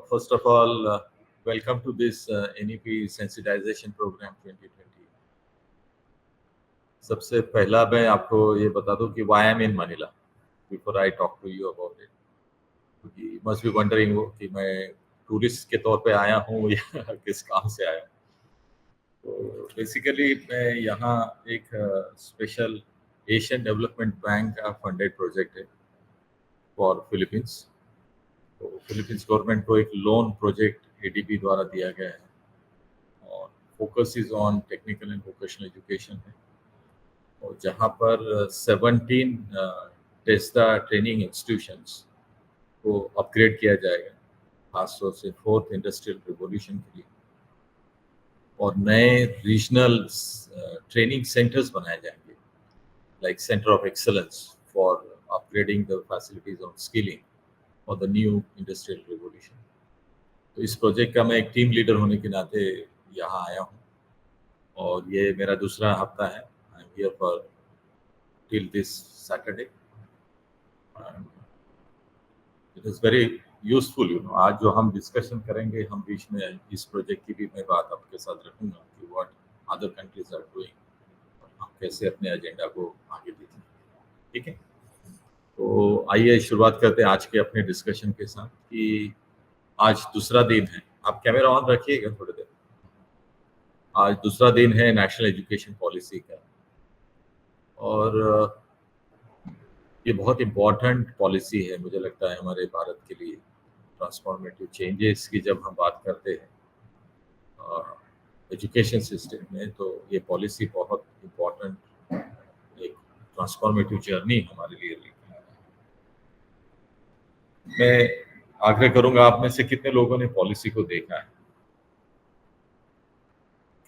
first of all, welcome to this NEP sensitization program 2020. सबसे पहला मैं आपको ये बता दूं कि why I'm in Manila before I talk to you about it. You must be wondering कि मैं टूरिस्ट के तौर पे आया हूँ या किस काम से आया हूँ. तो बेसिकली मैं यहाँ एक स्पेशल एशियन डेवलपमेंट बैंक का फंडेड प्रोजेक्ट है फॉर फिलीपींस. तो फिलीपींस गवर्नमेंट को एक लोन प्रोजेक्ट एडीबी द्वारा दिया गया है और focus is on technical and vocational education है. और जहाँ पर 17 टेस्टा ट्रेनिंग इंस्टीट्यूशंस को अपग्रेड किया जाएगा खासतौर से 4th इंडस्ट्रियल रिवोल्यूशन के लिए, और नए रीजनल ट्रेनिंग सेंटर्स बनाए जाएंगे like centre of excellence for upgrading the facilities on skilling और द न्यू इंडस्ट्रियल रिवोल्यूशन. तो इस प्रोजेक्ट का मैं एक टीम लीडर होने के नाते यहाँ आया हूँ और ये मेरा दूसरा हफ्ता है. I am here for till this Saturday. It is very useful आज जो हम डिस्कशन करेंगे, हम बीच में इस प्रोजेक्ट की भी मैं बात आपके साथ रखूंगा कि what other countries are doing और हम कैसे अपने एजेंडा को आगे देखें. ठीक है, तो आइए शुरुआत करते हैं आज के अपने डिस्कशन के साथ कि आज दूसरा दिन है. आप कैमरा ऑन रखिएगा थोड़ी देर. आज दूसरा दिन है नेशनल एजुकेशन पॉलिसी का और ये बहुत इम्पोर्टेंट पॉलिसी है मुझे लगता है हमारे भारत के लिए. ट्रांसफॉर्मेटिव चेंजेस की जब हम बात करते हैं एजुकेशन सिस्टम में, तो ये पॉलिसी बहुत इम्पोर्टेंट एक ट्रांसफॉर्मेटिव जर्नी हमारे लिए लेकर. मैं आग्रह करूंगा, आप में से कितने लोगों ने पॉलिसी को देखा है,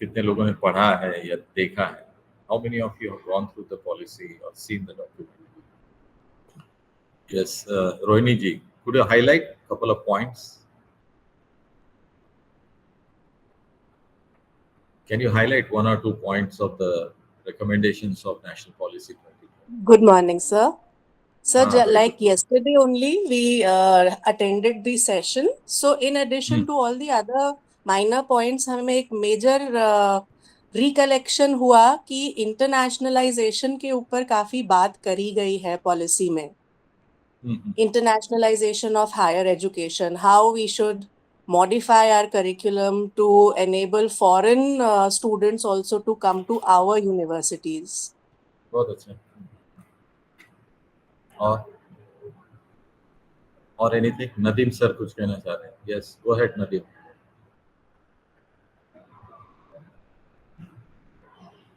कितने लोगों ने पढ़ा है या देखा है? How many of you have gone through the policy और seen the document? Yes, Rohini ji, could you highlight a couple of points? Can you highlight 1 or 2 points of the recommendations of National Policy 2020? Good morning, sir. Sir, like yesterday only, we attended the session. So, in addition to all the other minor points, हमें एक major recollection हुआ कि internationalization के ऊपर काफी बात करी गई है policy में. Internationalization of higher education, how we should modify our curriculum to enable foreign students also to come to our universities. बहुत अच्छा. और anything? नदीम सर कुछ कहना चाह रहे हैं? Yes, go ahead Nadeem.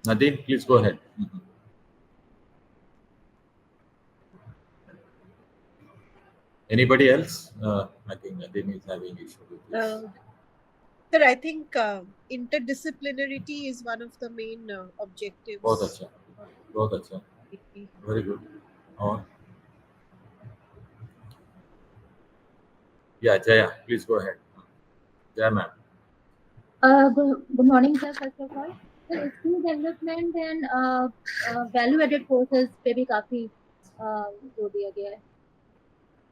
Nadeem, please go ahead. Anybody else? I think Nadim is having issue with this. Sir, I think interdisciplinarity is one of the main objectives. बहुत अच्छा, बहुत अच्छा. Very good. और yeah, Jaya, please go ahead. Jaya ma'am. Good morning, sir. First of all, skill development and value-added courses पे भी काफी जोर दिया गया है.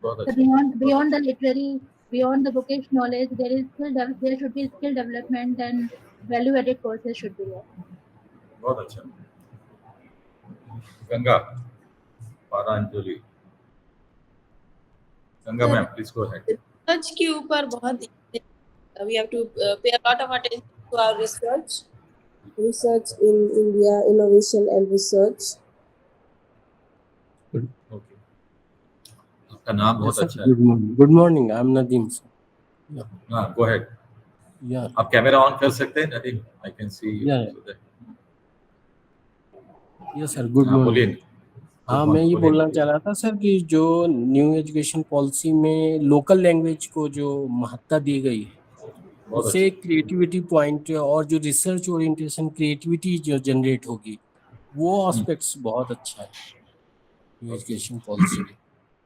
So beyond the literary, beyond the bookish knowledge, there should be skill development and value-added courses should be there. बहुत अच्छा. Ganga, Paranjali. Ganga ma'am, please go ahead. Research के ऊपर बहुत we have to pay a lot of attention to our research in India, innovation and research. आपका नाम बहुत अच्छा है. Good morning. I'm Nadeem. हाँ, go ahead. Yeah. आप कैमरा ऑन कर सकते हैं Nadeem? I can see you. Yeah. Yes sir. Good morning. बोलिए. हाँ, मैं ये बोलना चाह रहा था सर कि जो न्यू एजुकेशन पॉलिसी में लोकल लैंग्वेज को जो महत्ता दी गई है, उससे क्रिएटिविटी पॉइंट और जो रिसर्च ओरिएंटेशन क्रिएटिविटी जो जनरेट होगी, वो एस्पेक्ट्स बहुत अच्छा है न्यू एजुकेशन पॉलिसी में,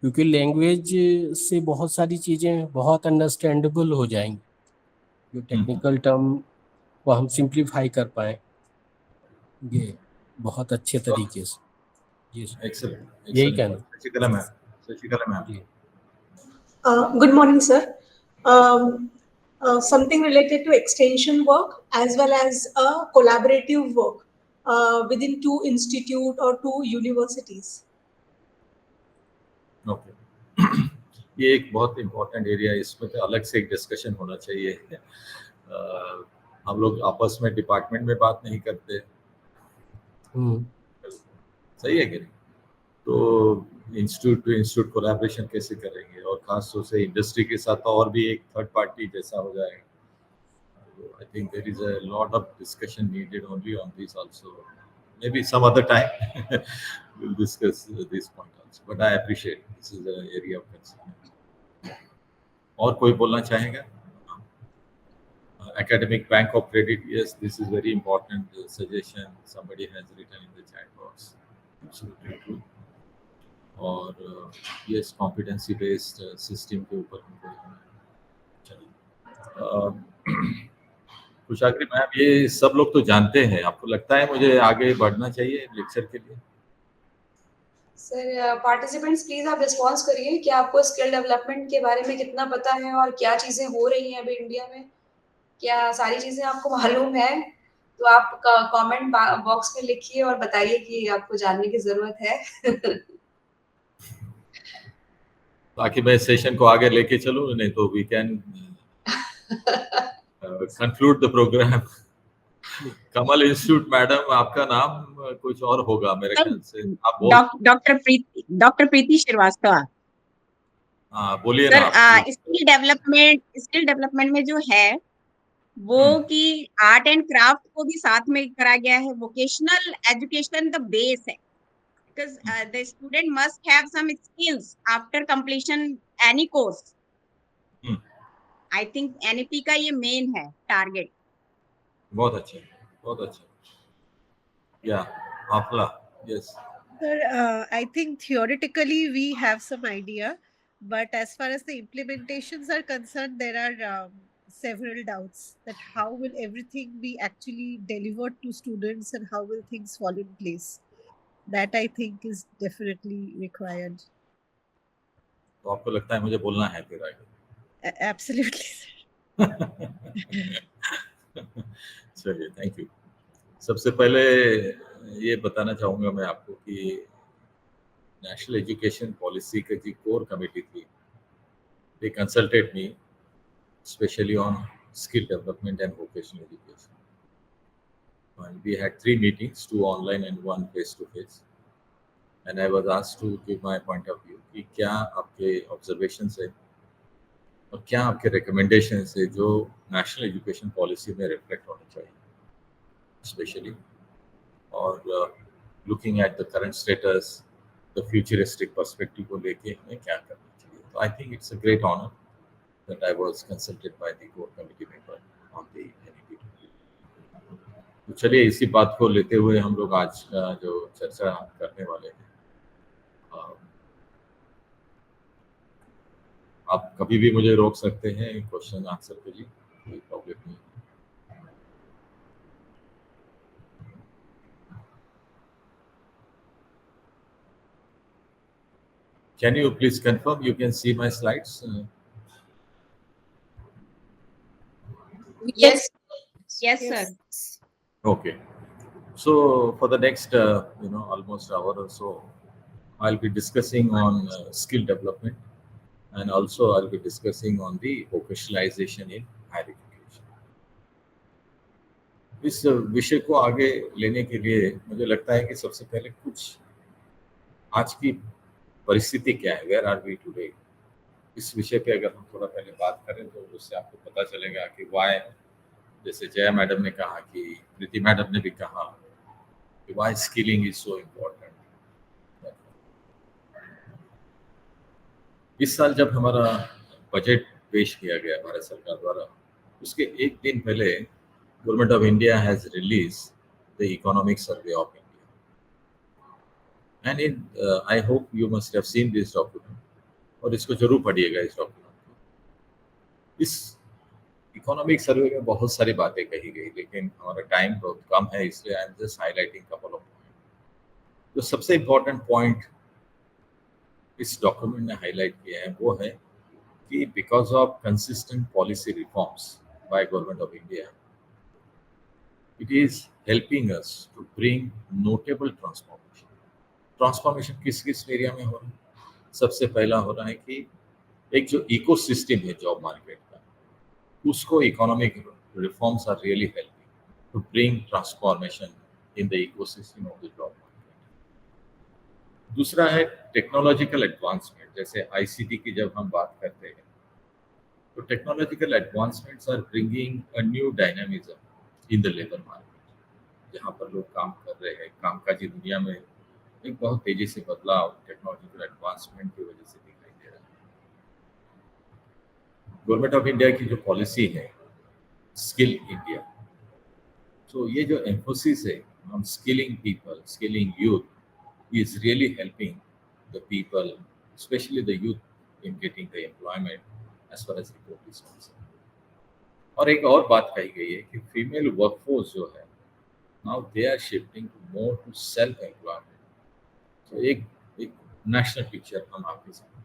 क्योंकि लैंग्वेज से बहुत सारी चीज़ें बहुत अंडरस्टैंडेबल हो जाएंगी. जो टेक्निकल टर्म को हम सिंप्लीफाई कर पाएँ, ये बहुत अच्छे तरीके से. जी सर, एक्सेलेंट. यही कहना. Sasikala ma'am ji. Good morning, sir. something related to extension work as well as a collaborative work within 2 institute or 2 universities. Okay ये एक बहुत इम्पोर्टेंट एरिया है, इसमें तो अलग से एक डिस्कशन होना चाहिए। हम लोग आपस में डिपार्टमेंट में बात नहीं करते, सही है कि नहीं? तो इंस्टीट्यूट टू इंस्टीट्यूट कोलैबोरेशन कैसे करेंगे, और खास तौर से इंडस्ट्री के साथ और भी एक थर्ड पार्टी जैसा हो जाएगा। I think there is a lot of discussion needed only on this also. Maybe some other time we'll discuss this point also. But I appreciate this is an area of concern. और कोई बोलना चाहेगा? Academic Bank of Credit, yes, this is very important suggestion. Somebody has written in the chat box. Absolutely true. और yes, competency based system के ऊपर हमको चलिए। Kushagri ma'am, ये सब लोग तो जानते हैं, आपको लगता है मुझे आगे बढ़ना चाहिए लेक्चर के लिए? सर पार्टिसिपेंट्स प्लीज आप रिस्पॉन्स करिए कि आपको स्किल डेवलपमेंट के बारे में कितना पता है और क्या चीजें हो रही हैं अभी इंडिया में, क्या सारी चीजें आपको मालूम है? तो आप कमेंट बॉक्स में लिखिए और बताइए कि आपको जानने की जरूरत है। ताकि मैं सेशन को आगे लेके चलूं, नहीं तो we can conclude the programme. Kamal institute madam, आपका नाम कुछ और होगा मेरे ख्याल से, आप डॉक्टर प्रीति श्रीवास्तव। हाँ बोलिए सर, ना। स्किल डेवलपमेंट में जो है वो कि आर्ट एंड क्राफ्ट को भी साथ में करा गया है। वोकेशनल एजुकेशन द बेस है, because the student must have some skills after completion any course. I think NEP का ये मेन है टारगेट। बहुत अच्छा, बहुत अच्छा। या आपला, yes. Sir, I think theoretically we have some idea, but as far as the implementations are concerned, there are several doubts that how will everything be actually delivered to students and how will things fall in place. That I think is definitely required. तो आपको लगता है मुझे बोलना है फिर आगे? Absolutely. चलिए, थैंक यू। सबसे पहले ये बताना चाहूँगा मैं आपको कि नेशनल एजुकेशन पॉलिसी का जो कोर कमेटी थी, they consulted me especially on skill development and vocational education. And we had 3 meetings, 2 online and 1 face-to-face. And I was asked to give my point of view कि क्या आपके observations है और क्या आपके recommendations है जो नेशनल एजुकेशन पॉलिसी में रिफ्लेक्ट होना चाहिए, स्पेशली और looking at the current status, the futuristic perspective को लेके हमें क्या करना चाहिए। तो I think it's a great honour that I was consulted by the core committee member on the NEP। तो चलिए इसी बात को लेते हुए हम लोग आज का जो चर्चा करने वाले हैं, आप कभी भी मुझे रोक सकते हैं क्वेश्चन आंसर के लिए, कोई प्रॉब्लम नहीं। Can you please confirm you can see my slides? Yes. Yes, sir. Okay. So for the next, almost hour or so, I'll be discussing on skill development, and also I'll be discussing on the vocationalization in higher education. इस विषय को आगे लेने के लिए मुझे लगता है कि सबसे पहले कुछ आज की परिस्थिति क्या है, वेयर आर वी टुडे, इस विषय पे अगर हम थोड़ा पहले बात करें तो उससे आपको पता चलेगा कि वाई, जैसे जया मैडम ने कहा, कि प्रीति मैडम ने भी कहा कि why skilling is so important. इस साल जब हमारा बजट पेश किया गया भारत सरकार द्वारा, उसके एक दिन पहले government of India has release the economic survey of India, and I hope you must have seen this document, और इसको जरूर पढ़िएगा इस डॉक्यूमेंट को। इस इकोनॉमिक सर्वे में बहुत सारी बातें कही गई, लेकिन हमारा टाइम बहुत कम है, इसलिए I am just highlighting couple of point. तो सबसे इम्पोर्टेंट पॉइंट इस डॉक्यूमेंट ने हाईलाइट किया है वो है कि because of consistent policy reforms by Government of India, it is helping us to bring notable transformation. Transformation किस किस एरिया में हो रहा है? सबसे पहला हो रहा है कि एक जो इकोसिस्टम है जॉब मार्केट का, उसको economic reforms are really helping to bring transformation in the ecosystem of the job market. दूसरा है टेक्नोलॉजिकल एडवांसमेंट. जैसे आईसीटी की जब हम बात करते हैं तो technological advancements are bringing a new dynamism in the labour market. जहाँ पर लोग काम कर रहे हैं, कामकाजी दुनिया में एक बहुत तेजी से बदलाव टेक्नोलॉजिकल एडवांसमेंट की वजह से दिखाई दे रहा है. गवर्नमेंट ऑफ इंडिया की जो पॉलिसी है स्किल इंडिया, तो ये जो एम्फोसिस है on skilling people, skilling youth, is really helping the people, especially the youth, in getting the employment as far as report is concerned. और एक और बात कही गई है कि फीमेल वर्कफोर्स जो है now they are shifting more to self employment. तो एक नेशनल पिक्चर हम आपके सामने.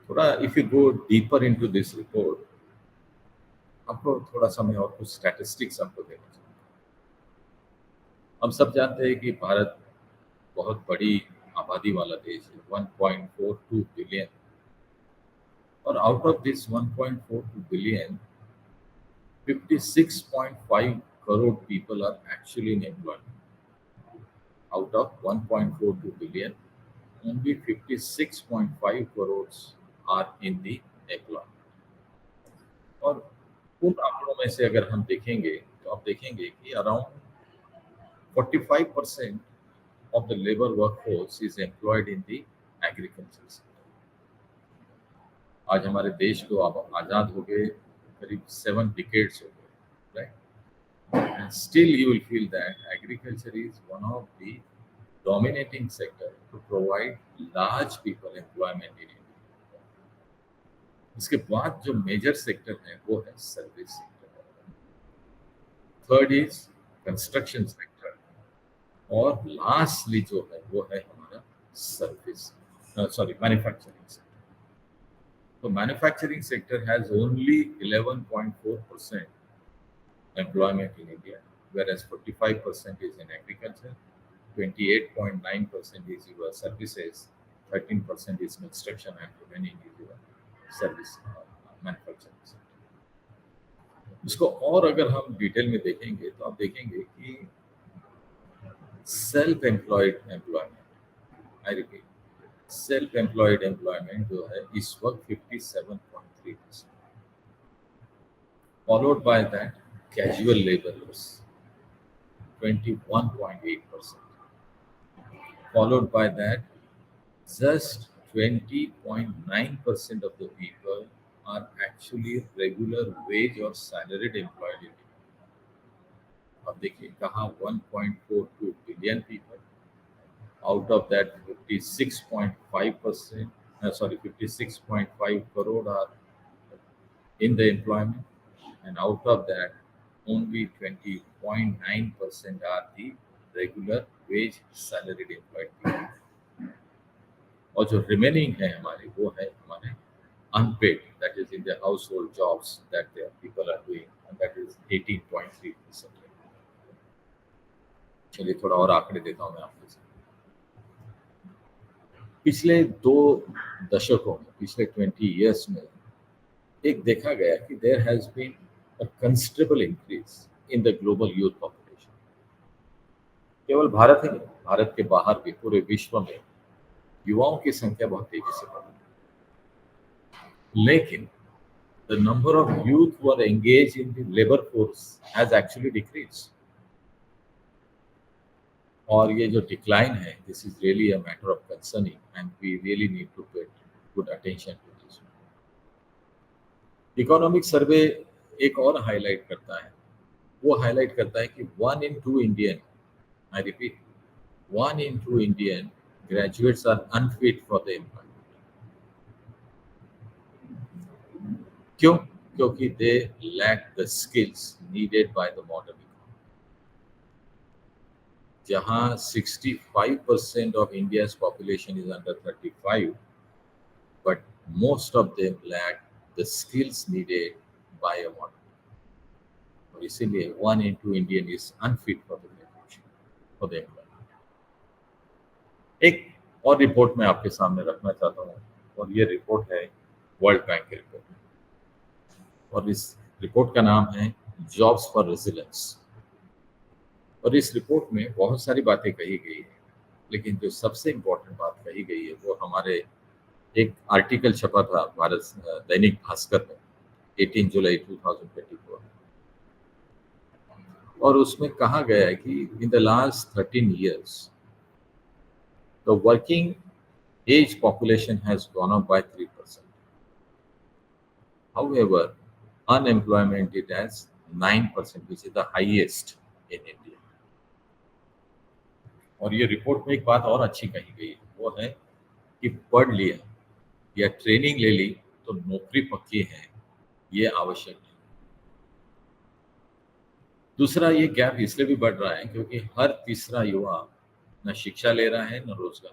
थोड़ा if you go deeper into this report, आपको थोड़ा समय और कुछ स्टैटिस्टिक्स आपको देना चाहिए. हम सब जानते हैं कि भारत बहुत बड़ी आबादी वाला देश है, 1.42 बिलियन, और out of this 1.42 billion 56.5 crore people are actually in employment. Out of 1.42 billion only 56.5 crore are in the employment. और उन आंकड़ों में से अगर हम देखेंगे तो आप देखेंगे कि around 45% of the labor workforce is employed in the agriculture sector. आज हमारे देश को अब आज़ाद हो गए करीब 7 decades हो गए, right? And still you will feel that agriculture is one of the dominating sector to provide large people employment in India. इसके बाद जो major sector है वो है service sector. Third is construction sector. और लास्टली जो है वो है हमारा मैन्युफैक्चरिंग सेक्टर. तो manufacturing sector has only 11.4% employment in India, whereas 45% is in agriculture, 28.9% is your services, 13% is construction, and remaining is your service manufacturing sector. इसको और अगर हम डिटेल में देखेंगे तो आप देखेंगे कि self-employed employment, I repeat, self-employed employment जो है इस वक्त 57.3%, followed by that casual laborers 21.8%, followed by that just 20.9% of the people are actually regular wage or salaried employed. अब देखिए कहाँ 1.42 billion people, out of that 56.5 crore are in the employment, and out of that only 20.9% are the regular wage salaried employed people. और जो remaining है हमारे वो है हमारे unpaid, that is in the household jobs that their people are doing, and that is 18.3%. चलिए थोड़ा और आंकड़े देता हूं मैं आपके साथ. पिछले 2 दशकों में, पिछले 20 इयर्स में एक देखा गया कि there has been a considerable increase in the global youth population. केवल भारत ही नहीं, भारत के बाहर भी पूरे विश्व में युवाओं की संख्या बहुत तेजी से बढ़ रही है. लेकिन the number of youth who are engage in the labour force has actually decreased. और ये जो डिक्लाइन है, this is really a matter of concerning and we really need to pay good attention to this. Economic survey एक और highlight करता है, वो highlight करता है कि 1 in 2 Indian, I repeat, 1 in 2 Indian graduates are unfit for the employment. क्यों? क्योंकि they lack the skills needed by the modern. जहाँ 65% of India's population is under 35, but most of them lack the skills needed by a modern. और इसीलिए 1 in 2 Indian is unfit for the graduation, for the employment. एक और report मैं आपके सामने रखना चाहता हूँ, और ये रिपोर्ट है वर्ल्ड बैंक की रिपोर्ट, और इस रिपोर्ट का नाम है जॉब्स फॉर रेजिलेंस। और इस रिपोर्ट में बहुत सारी बातें कही गई है, लेकिन जो सबसे इम्पोर्टेंट बात कही गई है वो हमारे एक आर्टिकल छपा था भारत दैनिक भास्कर में 18 जुलाई 2024, और उसमें कहा गया है कि in the last 13 years the working age population has gone up by 3%. However, unemployment is at 9%, which is the highest in India. और ये रिपोर्ट में एक बात और अच्छी कही गई है, वो है कि पढ़ लिया या ट्रेनिंग ले ली तो नौकरी पक्की है, ये आवश्यक है। दूसरा, ये गैप इसलिए भी बढ़ रहा है क्योंकि हर तीसरा युवा न शिक्षा ले रहा है न रोजगार।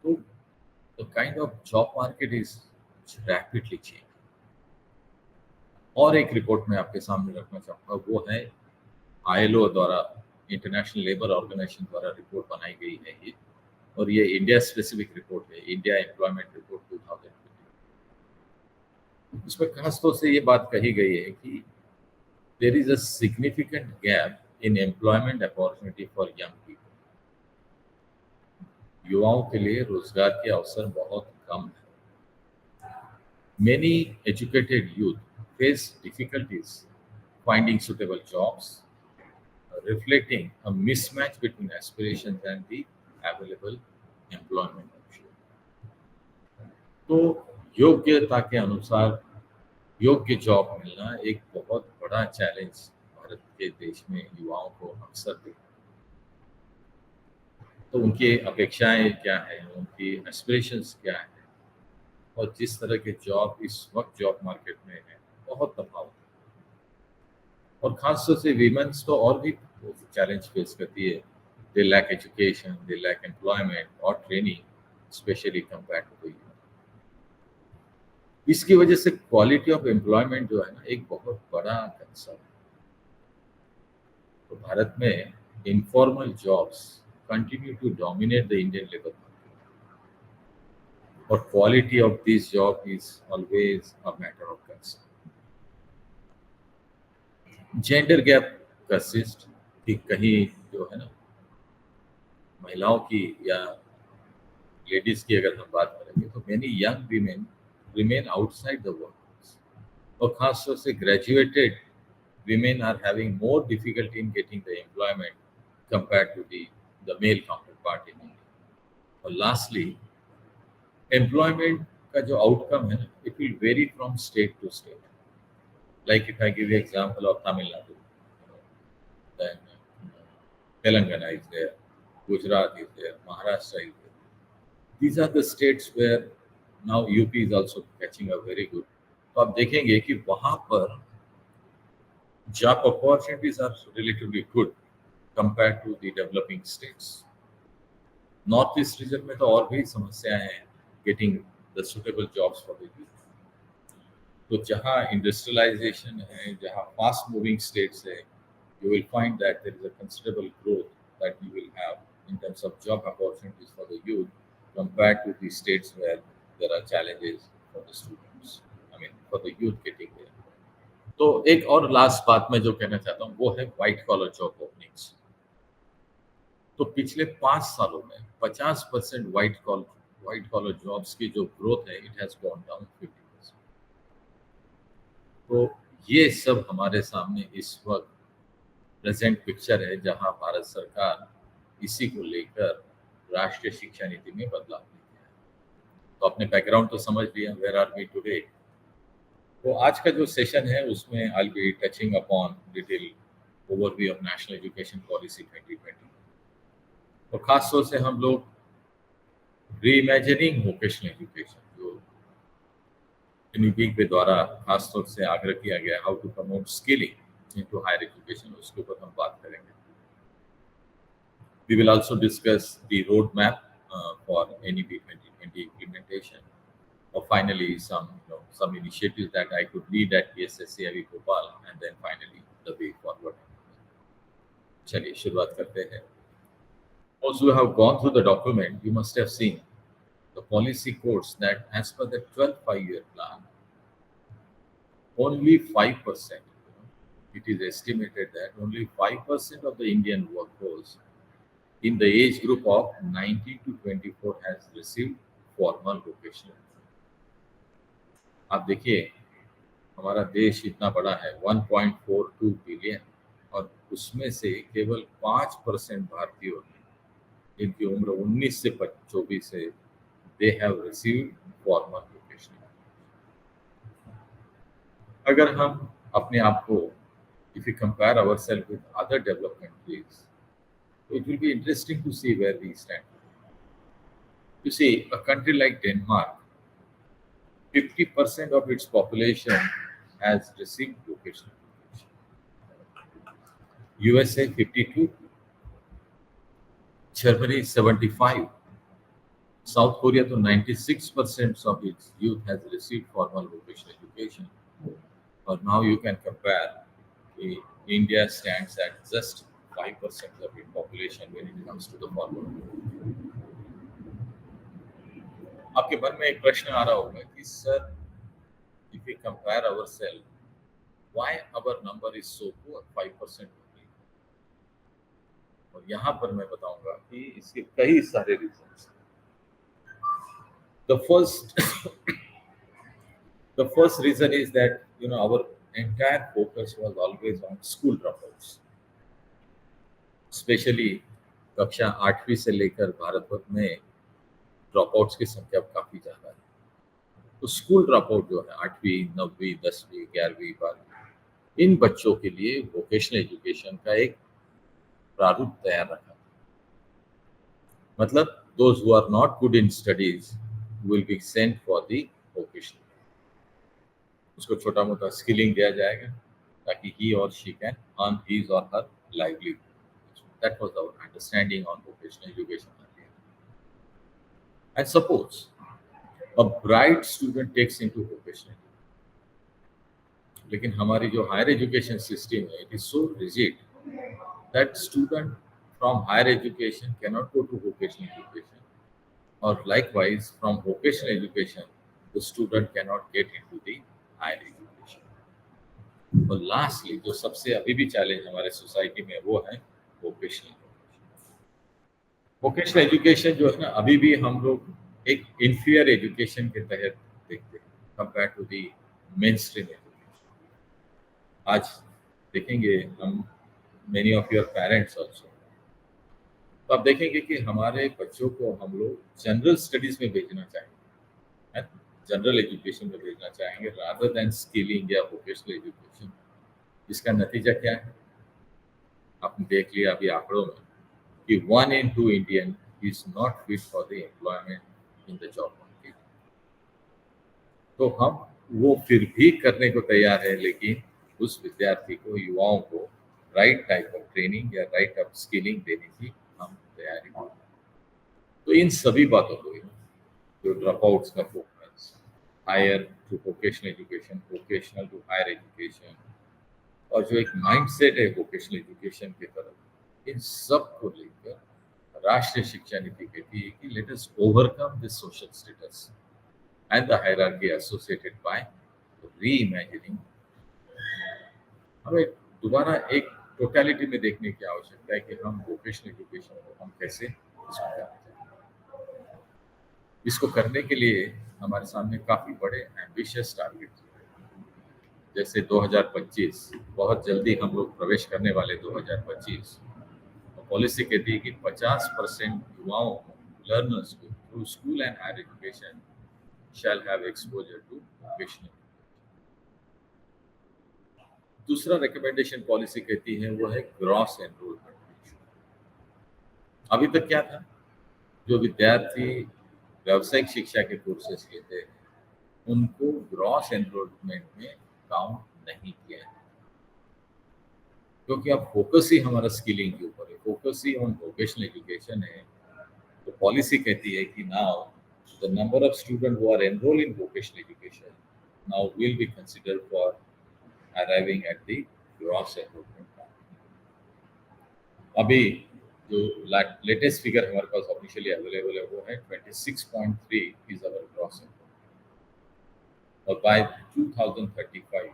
तो the kind of job market is rapidly changing. और एक रिपोर्ट में आपके सामने रखना चाहूँगा, वो है ILO द्वारा, इंटरनेशनल लेबर ऑर्गेनाइजेशन द्वारा रिपोर्ट बनाई गई है ये, और ये इंडिया स्पेसिफिक रिपोर्ट है, इंडिया एम्प्लॉयमेंट रिपोर्ट 2020। इसमें खास तौर से ये बात कही गई है कि there is a significant gap in employment opportunity for young people. युवाओं के लिए रोजगार के अवसर बहुत कम है। Many educated youth face difficulties finding suitable jobs, reflecting a mismatch between aspirations and the available employment option. तो योग्यता के अनुसार योग्य जॉब मिलना एक बहुत बड़ा चैलेंज भारत के देश में युवाओं को अक्सर दिखता है। तो उनकी अपेक्षाएं क्या हैं, उनकी एस्पिरेशंस क्या हैं, और जिस तरह के जॉब इस वक्त जॉब मार्केट में है, बहुत तफावत है। और खासतौर से वीमेंस तो और भी चैलेंज फेस करती है। They lack education, they lack employment और training, specially compare to the. इसकी वजह से क्वालिटी ऑफ एम्प्लॉयमेंट जो है ना, एक बहुत बड़ा कंसर्न है। तो भारत में informal jobs continue to dominate the Indian labour market, और quality of this job is always a matter of concern. Gender gap persist, कि कहीं जो है ना, महिलाओं की या लेडीज की अगर हम बात करेंगे तो many young women remain outside the workforce, और खासतौर से graduated women are having more difficulty in getting the employment compared to the male counterpart in India. और lastly, employment का जो outcome है ना, it will vary from state to state. Like if I give you example of Tamil Nadu, then Telangana is there, Gujarat is there, Maharashtra is there. These are the states where now UP is also catching up very good. तो आप देखेंगे कि वहाँ पर job opportunities are relatively good compared to the developing states. North East region में तो और भी समस्याएं हैं getting the suitable jobs for the youth. तो जहाँ industrialization है, जहाँ fast moving states है, you will find that there is a considerable growth that you will have in terms of job opportunities for the youth compared to the states where there are challenges for the students, I mean for the youth getting there. तो एक और last बात मैं जो कहना चाहता हूँ वो है व्हाइट कॉलर जॉब ओपनिंग्स। तो पिछले 5 सालों में 50% व्हाइट कॉलर जॉब्स की जो ग्रोथ है, इट हैज गॉन डाउन 50%। तो ये सब हमारे सामने इस वक्त प्रेजेंट पिक्चर है, जहां भारत सरकार इसी को लेकर राष्ट्रीय शिक्षा नीति में बदलाव लेके है। तो अपने बैकग्राउंड तो समझ लिया, वेयर आर वी टुडे। तो आज का जो सेशन है उसमें I will be touching upon detail overview of national education policy 2020, और खास तौर से हम लोग रीइमेजिनिंग वोकेशनल एजुकेशन, जो NEP के द्वारा खास तौर से आग्रह किया गया, how to promote skilling into higher education, उसके ऊपर हम बात करेंगे। We will also discuss the roadmap for NEP 2020 the implementation, or finally some initiatives that I could lead at PSSC Avi Gopal, and then finally the way forward. चलिए शुरुआत करते हैं. Also, you have gone through the document. You must have seen the policy quotes that as per the 12th five-year plan, only 5%, it is estimated that only 5% of the Indian workforce in the age group of 19 to 24 has received formal vocational. आप देखिए हमारा देश इतना बड़ा है 1.42 billion, और उसमें से केवल 5% भारतीयों ने, जिनकी उम्र 19 से 24 है, they have received formal vocational. अगर हम अपने आप को, if we compare ourselves with other developed countries, it will be interesting to see where we stand. You see, a country like Denmark, 50% of its population has received vocational education. USA 52, Germany 75, South Korea to 96% of its youth has received formal vocational education. But now you can compare, India stands at just 5% of its population when it comes to the formal. आपके मन में एक प्रश्न आ रहा होगा कि sir, if we compare ourselves, why our number is so poor, 5% only? और यहाँ पर मैं बताऊंगा कि इसके कई सारे reasons. The first reason is that our entire focus was always on school dropouts, especially कक्षा 8वीं से लेकर भारतवर्ष में ड्रॉपआउट्स की संख्या काफी ज्यादा है. तो स्कूल ड्रॉपआउट जो है 8वीं, 9वीं, 10वीं, 11वीं, 12वीं, इन बच्चों के लिए वोकेशनल एजुकेशन का एक प्रारूप तैयार रखा. मतलब those who are not good in studies will be sent for the vocational. उसको छोटा मोटा स्किलिंग दिया जाएगा ताकि he or she can earn his or her livelihood. That was our understanding on vocational education. And suppose a bright student takes into vocational, लेकिन हमारी जो higher education system है, it is so rigid that student from higher education cannot go to vocational education, or likewise from vocational education the student cannot get into the higher education. और lastly जो सबसे अभी भी challenge हमारे society में वो है वोकेशनल. वोकेशनल एजुकेशन जो है ना, अभी भी हम लोग एक इंफीरियर एजुकेशन के तहत देखते हैं compare to the mainstream education. आज देखेंगे हम, many of your parents also, तो आप देखेंगे कि हमारे बच्चों को हम लोग जनरल स्टडीज में भेजना चाहेंगे, जनरल एजुकेशन में भेजना चाहेंगे रादर देन स्किलिंग या वोकेशनल एजुकेशन. इसका नतीजा क्या है आपने देख लिया अभी आंकड़ों में कि 1 in 2 Indian is not fit for the employment in the job market. तो हम वो फिर भी करने को तैयार है, लेकिन उस विद्यार्थी को, युवाओं को राइट टाइप ऑफ ट्रेनिंग या राइट ऑफ स्किलिंग देने की हम तैयारी करें. तो इन सभी बातों को, जो ड्रॉप आउट्स का focus, higher to vocational education, vocational to higher education, और जो एक माइंडसेट है वोकेशनल एजुकेशन की तरफ, इन सब को लेकर राष्ट्रीय शिक्षा नीति कहती है कि let us overcome this social status and the hierarchy associated by reimagining. हमें दोबारा एक टोटलिटी में देखने की आवश्यकता है कि हम वोकेशनल एजुकेशन को हम कैसे इसको करना चाहते हैं. इसको करने के लिए हमारे सामने काफी बड़े एम्बिशियस टारगेट्स हैं, जैसे 2025, बहुत जल्दी हम लोग प्रवेश करने वाले 2025. पॉलिसी कहती है कि 50% युवाओं को, लर्नर्स को, through school and higher education shall have exposure to vocational. दूसरा रिकमेंडेशन पॉलिसी कहती है वो है ग्रॉस एनरोलमेंट. अभी तक क्या था, जो विद्यार्थी व्यावसायिक शिक्षा के कोर्सेज लेते हैं उनको ग्रॉस एनरोलमेंट में काउंट नहीं किया है, क्योंकि अब फोकस ही हमारा स्किलिंग के ऊपर है, focus he on vocational education है. तो पॉलिसी कहती है कि now the number of students who are enrolled in vocational education now will be considered for arriving at the gross enrollment. अभी जो लेटेस्ट फिगर हमारे पास ऑफिशियली अवेलेबल है वो है 26.3 इज अवर ग्रॉस एनरोलमेंट, और bye 2035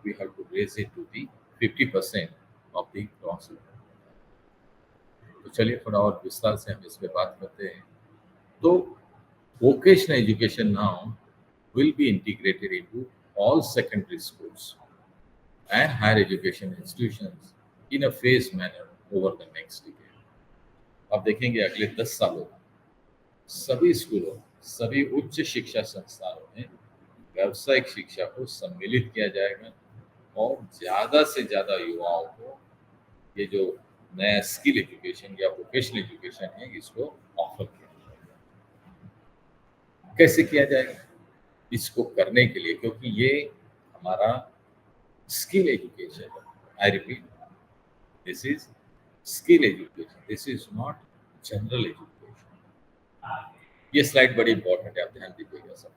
we have to raise it to the 50% of the gross enrollment. तो चलिए थोड़ा और विस्तार से हम इस पे बात करते हैं. तो vocational education now will be integrated into all secondary schools and higher education institutions in a phased manner over the next decade. अब देखेंगे अगले 10 सालों में सभी स्कूलों, सभी उच्च शिक्षा संस्थानों में व्यावसायिक शिक्षा को सम्मिलित किया जाएगा और ज्यादा से ज्यादा युवाओं को ये जो नया स्किल एजुकेशन या वोकेशनल एजुकेशन है इसको ऑफर किया जाएगा. कैसे किया जाएगा इसको करने के लिए, क्योंकि ये हमारा स्किल एजुकेशन है. I repeat, this is skill education, this is not general education. ये स्लाइड बड़ी इंपॉर्टेंट है, आप ध्यान दीजिएगा सब,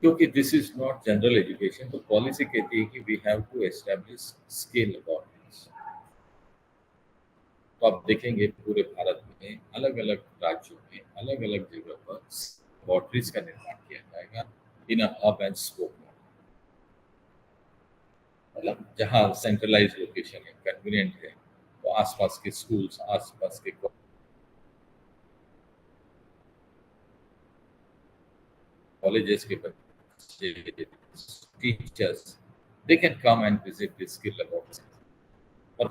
क्योंकि this is not general education. तो पॉलिसी कहती है कि we have to establish skill laboratories. तो आप देखेंगे पूरे भारत में अलग अलग राज्यों में अलग अलग जगह पर लैबोरेटरीज का निर्माण किया जाएगा इन अ हब एंड स्पोक में. मतलब जहाँ सेंट्रलाइज लोकेशन है, कन्वीनियंट है, तो आसपास के स्कूल्स, आसपास के कॉलेजेस के teachers, they can come and visit this skill laboratories. और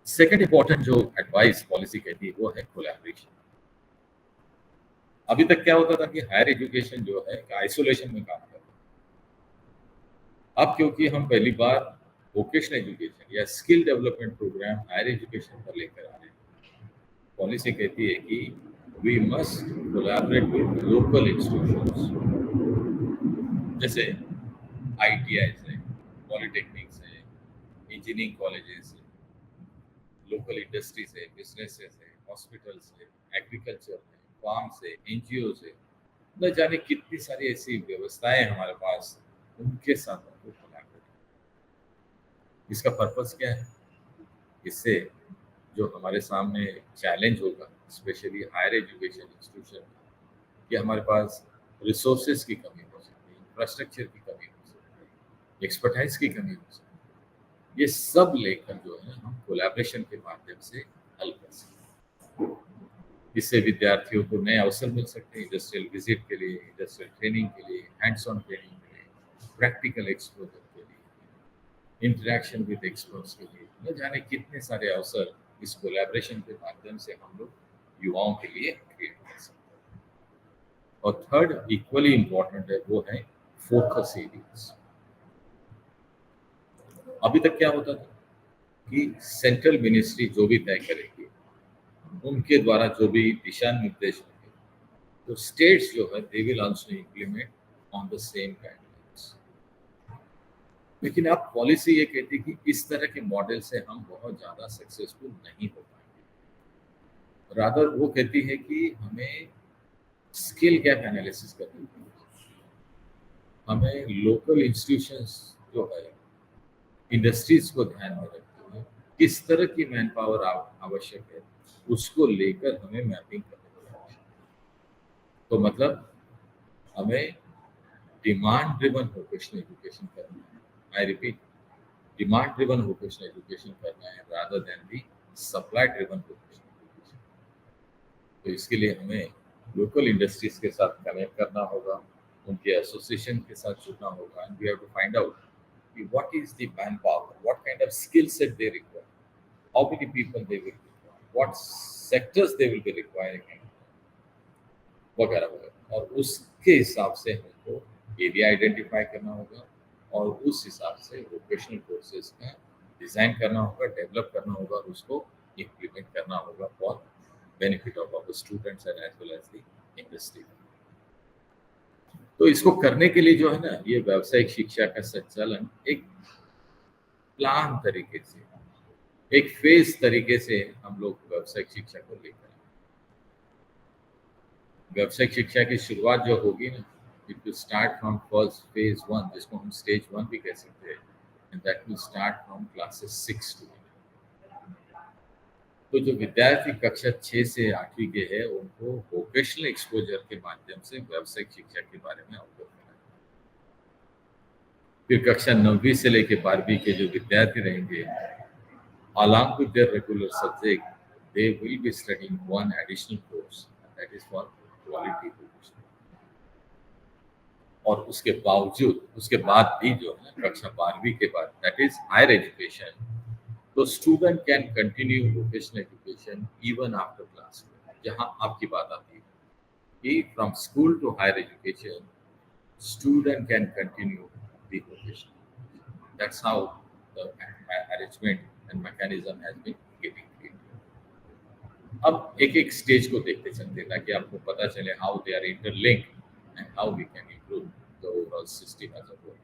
सेकंड इंपॉर्टेंट जो एडवाइस पॉलिसी कहती है वो है कोलैबोरेशन. अभी तक क्या होता था कि हायर एजुकेशन जो है आइसोलेशन में काम करता था. अब क्योंकि हम पहली बार वोकेशनल एजुकेशन या skill development program higher education पर लेकर आ रहे हैं, पॉलिसी कहती है कि we must collaborate with local institutions, जैसे ITIs है, पॉलिटेक्निक्स है, इंजीनियरिंग कॉलेजेस है, लोकल इंडस्ट्रीज है, बिजनेसेस है, हॉस्पिटल्स है, एग्रीकल्चर है, फार्म्स है, NGOs है, न जाने कितनी सारी ऐसी व्यवस्थाएं हमारे पास, उनके साथ हमको कोलैबोरेट. इसका पर्पस क्या है? इससे जो हमारे सामने चैलेंज होगा स्पेशली हायर एजुकेशन इंस्टीट्यूशन, कि हमारे पास रिसोर्सेज की कमी हो सकती है, इंफ्रास्ट्रक्चर की कमी हो सकती है, एक्सपर्टाइज की कमी हो सकती है. ये सब लेकर जो है हम कोलैबोरेशन के माध्यम से हल कर सकते हैं. इससे विद्यार्थियों को नए अवसर मिल सकते हैं इंडस्ट्रियल विजिट के लिए, इंडस्ट्रियल ट्रेनिंग के लिए, हैंड्स ऑन ट्रेनिंग के लिए, प्रैक्टिकल एक्सपोजर के लिए, इंटरेक्शन विद एक्सपर्ट्स के लिए, न जाने कितने सारे अवसर इस कोलैबोरेशन के माध्यम से हम लोग युवाओं के लिए क्रिएट कर सकते हैं. और थर्ड इक्वली इंपॉर्टेंट है वो है फोकस एरियाज. अभी तक क्या होता था कि सेंट्रल मिनिस्ट्री जो भी तय करेगी, उनके द्वारा जो भी दिशा निर्देश होंगे, तो स्टेट्स जो है they will also implement on the same guidelines. लेकिन अब पॉलिसी ये कहती है कि इस तरह के मॉडल से हम बहुत ज़्यादा सक्सेसफुल नहीं हो पाएंगे. रादर वो कहती है कि हमें स्किल गैप एनालिसिस करनी चाहिए. हमें लोकल इंस्टीट्यूशंस जो है, इंडस्ट्रीज को ध्यान में रखते हुए किस तरह की मैन पावर आवश्यक है, उसको लेकर हमें मैपिंग करनी चाहिए. तो मतलब हमें डिमांड ड्रिवन वोकेशनल एजुकेशन करना है. I repeat, demand-driven vocational education करना है rather than the supply-driven vocational education. तो इसके लिए हमें local industries के साथ कनेक्ट करना होगा, उनके एसोसिएशन के साथ जुड़ना होगा, and we have to find out what is the manpower, what kind of skill set they require, how many people they will require, what sectors they will be requiring, वगैरह वगैरह. और उसके हिसाब से हमको एरिया आइडेंटिफाई करना होगा और उस हिसाब से वोकेशनल कोर्सेज का डिजाइन करना होगा, डेवलप करना होगा और उसको इम्प्लीमेंट करना होगा for benefit of our students and as well as the industry. तो इसको करने के लिए जो है ना, ये व्यावसायिक शिक्षा का संचालन एक प्लान तरीके से, एक फेज तरीके से हम लोग व्यावसायिक शिक्षा को लेकर व्यावसायिक शिक्षा की शुरुआत जो होगी ना, it will start from first phase 1, जिसको हम स्टेज 1 भी कह सकते हैं, and that will start from classes 6 to 8। तो जो विद्यार्थी कक्षा 6 से 8वीं के हैं, उनको वोकेशनल एक्सपोजर के माध्यम से व्यावसायिक शिक्षा के बारे में अवगत कराएं। फिर कक्षा 9वीं से लेकर 12वीं के जो विद्यार्थी रहेंगे, along with their regular subject, they will be studying one additional course, that is for quality education। और उसके बावजूद, उसके बाद भी जो है कक्षा 12वीं के बाद, that is higher education, तो student can continue vocational education even after class 12। जहाँ आपकी बात आती है कि from school to higher education, student can continue the vocational। That's how the arrangement and mechanism has been getting created। अब एक एक स्टेज को देखते चलते ताकि आपको पता चले how they are interlinked and how we can improve the overall system as a whole।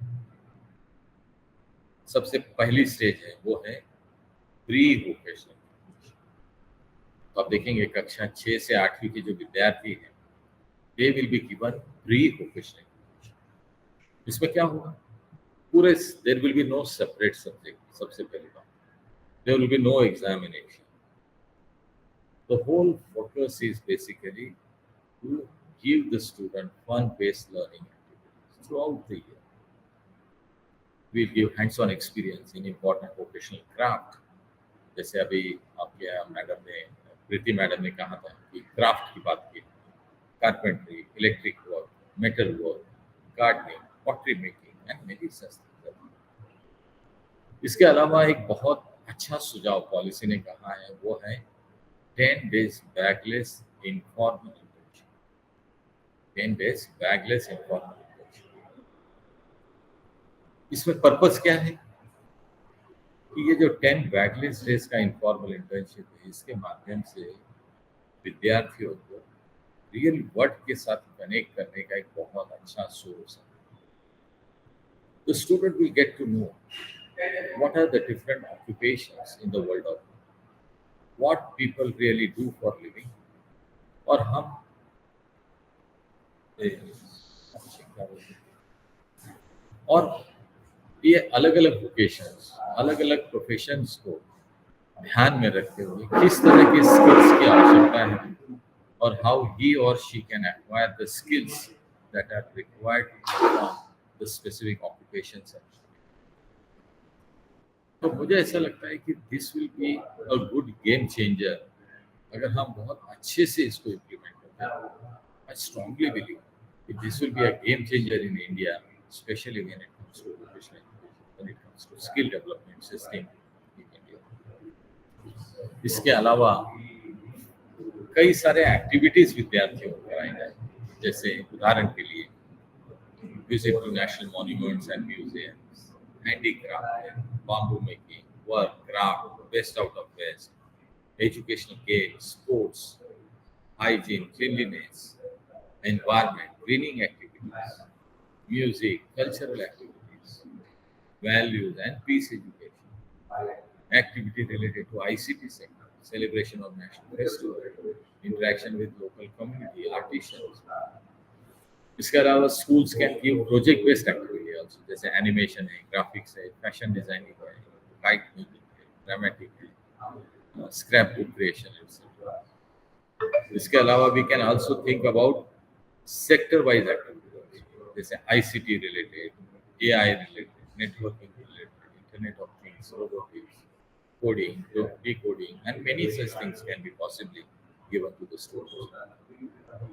सबसे पहली स्टेज है वो है प्री वोकेशनल। तो आप देखेंगे कक्षा 6 से 8वीं के जो विद्यार्थी हैं, they will be given pre vocational education. इसमें क्या होगा, पूरे there will be no separate subject। सबसे पहली बात, there will be no examination। The whole focus is basically to give the student fun-based learning activities throughout the year। We'll give hands-on experience in important vocational craft। जैसे अभी आपके madam ने, प्रीति madam ने कहा था कि क्राफ्ट की बात की, carpentry, electric work, metal work, gardening, pottery making and many such things. इसके अलावा एक बहुत अच्छा सुझाव पॉलिसी ने कहा है, वो है 10 days bagless informal internship. 10 days bagless informal internship. इसमें पर्पस क्या है कि ये जो 10 बैगलेस डेज का इनफॉर्मल इंटर्नशिप है, इसके माध्यम से विद्यार्थियों को रियल वर्ल्ड के साथ कनेक्ट करने का एक बहुत अच्छा सोर्स है। The student will get to know what are the different occupations in the world of work, what people really do for living, और हम और ये अलग अलग वोकेशंस, अलग अलग प्रोफेशंस को ध्यान में रखते हुए किस तरह के स्किल्स की आवश्यकता है और हाउ ही और she can acquire the skills that are required to perform the specific occupations. तो मुझे ऐसा लगता है कि this will be a good game changer अगर हम बहुत अच्छे से इसको इम्प्लीमेंट करते हैं। आई स्ट्रांगली बिलीव कि this will be a game changer in India, specially when it comes to vocational education, when it comes to skill development system in India. इसके अलावा कई सारे एक्टिविटीज विद्यार्थियों को कराई जाए, जैसे उदाहरण के लिए visit to national monuments and museums, handicraft, bamboo making, work, craft, best out of west, educational games, sports, hygiene, cleanliness, environment, greening activities, music, cultural activities, values and peace education, activity related to ICT sector, celebration of national festival, interaction with local community, artisans। इसके अलावा schools can give project based activity also, जैसे animation है, graphics है, fashion designing है, kite making है, dramatic है, scrap book creation है। इसके अलावा we can also think about sector wise activities, जैसे ICT related, AI related, networking related, internet of things, robotics, coding, decoding and many such things can be possibly given to the students.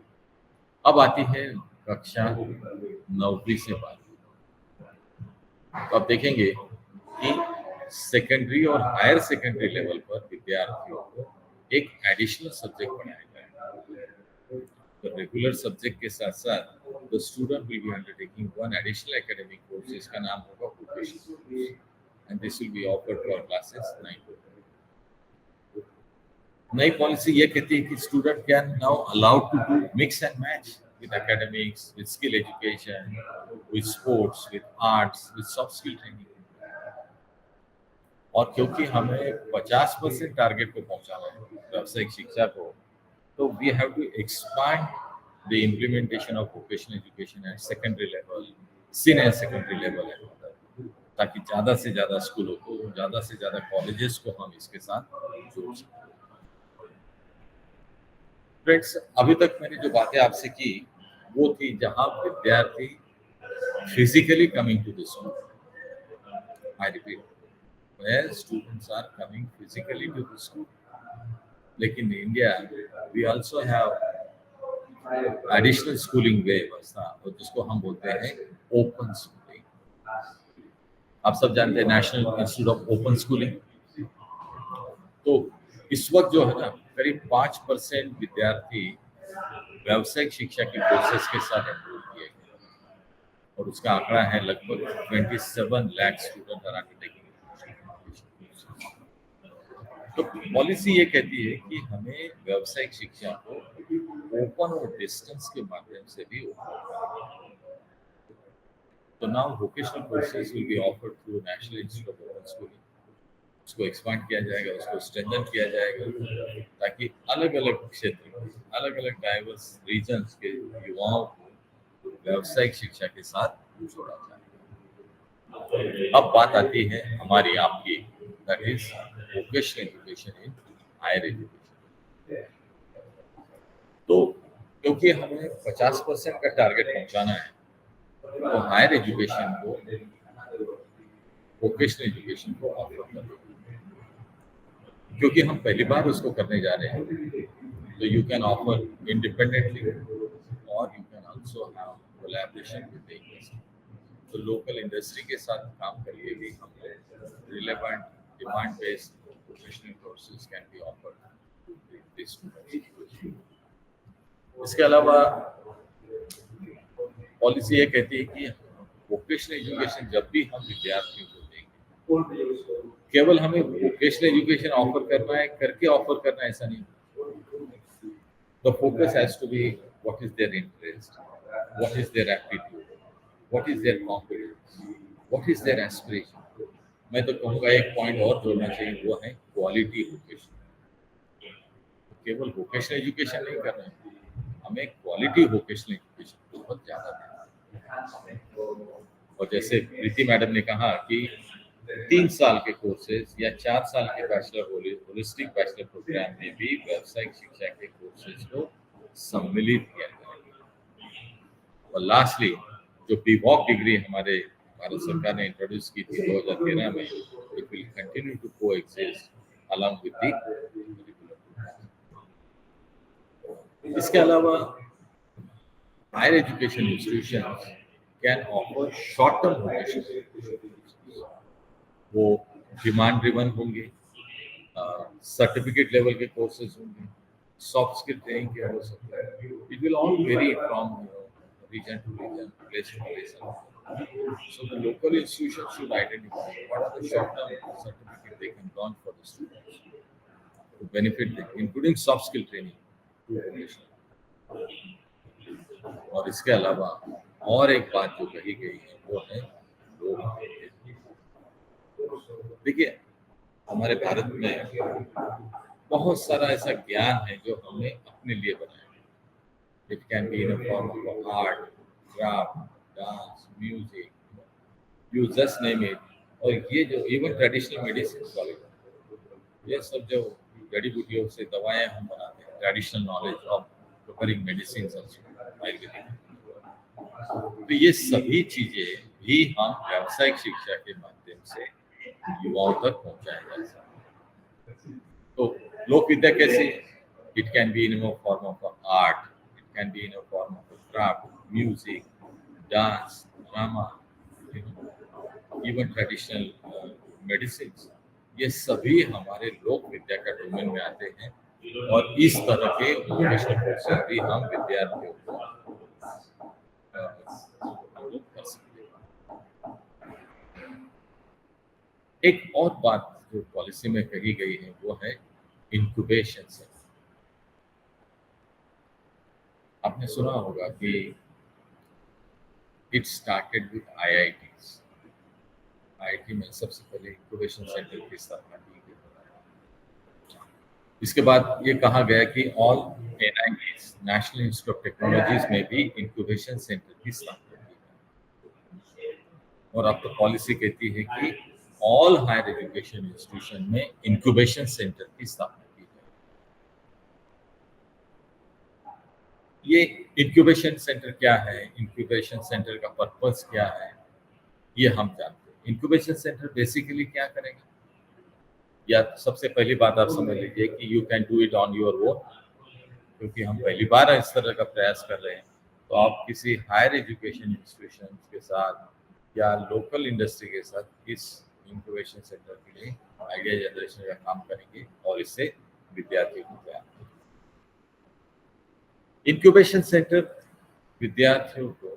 अब आती है कक्षा 9वीं से 12वीं। तो आप देखेंगे कि सेकेंडरी और हायर सेकेंडरी लेवल पर विद्यार्थियों को एक एडिशनल सब्जेक्ट पढ़ाया जाएगा। तो रेगुलर सब्जेक्ट के साथ साथ the student will be undertaking one additional academic course, जिसका नाम होगा vocational course, and this will be offered for classes 9 to 12। नई पॉलिसी ये कहती है कि student can now allowed to do mix and match with academics, with skill education, with sports, with arts, with soft skill training. और क्योंकि हमें 50% target को पहुंचाना है व्यावसायिक शिक्षा को, तो we have to expand the implementation of vocational education at secondary level, senior secondary level है, ताकि ज़्यादा से ज़्यादा स्कूलों को, ज़्यादा से ज़्यादा कॉलेजेस को हम इसके साथ जोड़ सकें। फ्रेंड्स, अभी तक मैंने जो बातें आपसे की वो थी जहां विद्यार्थी physically coming to the school. I repeat, where students are coming physically to the school. लेकिन India we also have additional schooling व्यवस्था, और जिसको हम बोलते हैं ओपन स्कूलिंग। आप सब जानते हैं national institute of open schooling. तो इस वक्त जो है ना, करीब 5% विद्यार्थी व्यावसायिक शिक्षा के कोर्सेज के साथ एनरोल किए गए, और उसका आंकड़ा है लगभग 27 लाख स्टूडेंट आर अंडरटेकिंग। तो पॉलिसी ये कहती है कि हमें व्यावसायिक शिक्षा को ओपन और डिस्टेंस के माध्यम से भी ओपन। तो now vocational courses will be offered through national institute of open schooling. उसको एक्सपांड किया जाएगा, उसको स्ट्रेंथन किया जाएगा, ताकि अलग अलग क्षेत्र, अलग अलग डाइवर्स रीजन्स के युवाओं को व्यावसायिक शिक्षा के साथ जोड़ा जाए। अब बात आती है हमारी आपकी, that is vocational education in higher education. तो क्योंकि हमें 50% का टारगेट पहुंचाना है, तो हायर एजुकेशन को, वोकेशनल एजुकेशन को ऑफर करना, क्योंकि हम पहली बार उसको करने जा रहे हैं। तो यू कैन ऑफर इंडिपेंडेंटली और you can also have collaboration with the industry. तो लोकल इंडस्ट्री के साथ काम करके भी हम relevant demand based vocational courses can be offered to students. इसके अलावा पॉलिसी ये कहती है कि वोकेशनल एजुकेशन जब भी हम विद्यार्थियों को देंगे, केवल हमें वोकेशनल एजुकेशन ऑफर करना है, करके ऑफर करना है, ऐसा नहीं। The focus has to be what is their interest, what is their aptitude, what is their competence, what is their aspiration. मैं तो कहूँगा एक पॉइंट और जोड़ना चाहिए, वो है क्वालिटी वोकेशन। केवल वोकेशनल एजुकेशन नहीं करना है, हमें क्वालिटी वोकेशनल एजुकेशन बहुत ज़्यादा देना है। और जैसे प्रीति मैडम ने कहा कि 3 साल के कोर्सेज या 4 साल के बैचलर होलिस्टिक बैचलर प्रोग्राम में भी व्यावसायिक शिक्षा के कोर्सेज को सम्मिलित किया जाएगा। और लास्टली, जो बीवॉक डिग्री हमारे भारत सरकार ने इंट्रोड्यूस की थी 2013 में, it will continue to coexist along with the curriculum. इसके अलावा higher education institutions can offer short term vocational, वो डिमांड ड्रिवन होंगे, सर्टिफिकेट लेवल के कोर्सेज होंगे, सॉफ्ट स्किल ट्रेनिंग के हो सकता है। It will all vary from region to region, place to place. So the local institutions should identify what are the short-term certificates they can launch for the students to benefit them, including soft skill training to vocational. और इसके अलावा और एक बात जो कही गई है वो है लोग। देखिए, हमारे भारत में बहुत सारा ऐसा ज्ञान है जो हमने अपने लिए बनाया। It can be in a form of art, craft, dance, music, you just name it. और ये जो even traditional medicine वाले, ये सब जो जड़ी बूटियों से दवाएं हम बनाते हैं, traditional knowledge of preparing medicines also, Ayurvedic. तो ये सभी चीजें भी हम व्यावसायिक शिक्षा के माध्यम से युवाओं तक पहुंचाया जा सकता है। तो लोक विद्या कैसे? It can be in a form of art, can be in a form of craft, music, dance, drama, even traditional medicines. ये सभी हमारे लोक विद्या का डोमेन में आते हैं, और इस तरह के वोकेशनल कोर्सेज भी हम विद्यार्थियों को कर सकते हैं। एक और बात जो पॉलिसी में कही गई है वो है इंक्यूबेशन सेंटर। आप आपने सुना होगा कि it started with IITs। IIT में सबसे पहले इंक्यूबेशन सेंटर की स्थापना की गई। इसके बाद ये कहा गया कि all NITs, national institute of technologies में भी इंक्यूबेशन सेंटर की स्थापना की गई। और अब तो पॉलिसी कहती है कि ऑल हायर एजुकेशन इंस्टीट्यूशन में इंक्यूबेशन सेंटर की स्थापना की जाए। ये इंक्यूबेशन सेंटर क्या है, इंक्यूबेशन सेंटर का पर्पस क्या है, ये हम जानते हैं। इंक्यूबेशन सेंटर बेसिकली क्या करेगा, या सबसे पहली बात आप समझ लीजिए कि you can do it on your own, क्योंकि हम पहली बार इस तरह का प्रयास कर रहे हैं। तो आप किसी हायर एजुकेशन इंस्टीट्यूशन के साथ या लोकल इंडस्ट्री के साथ इस इंक्यूबेशन सेंटर के लिए आइडिया जनरेशन का काम करेंगे और इससे विद्यार्थियों को तैयार करेंगे। इंक्यूबेशन सेंटर विद्यार्थियों को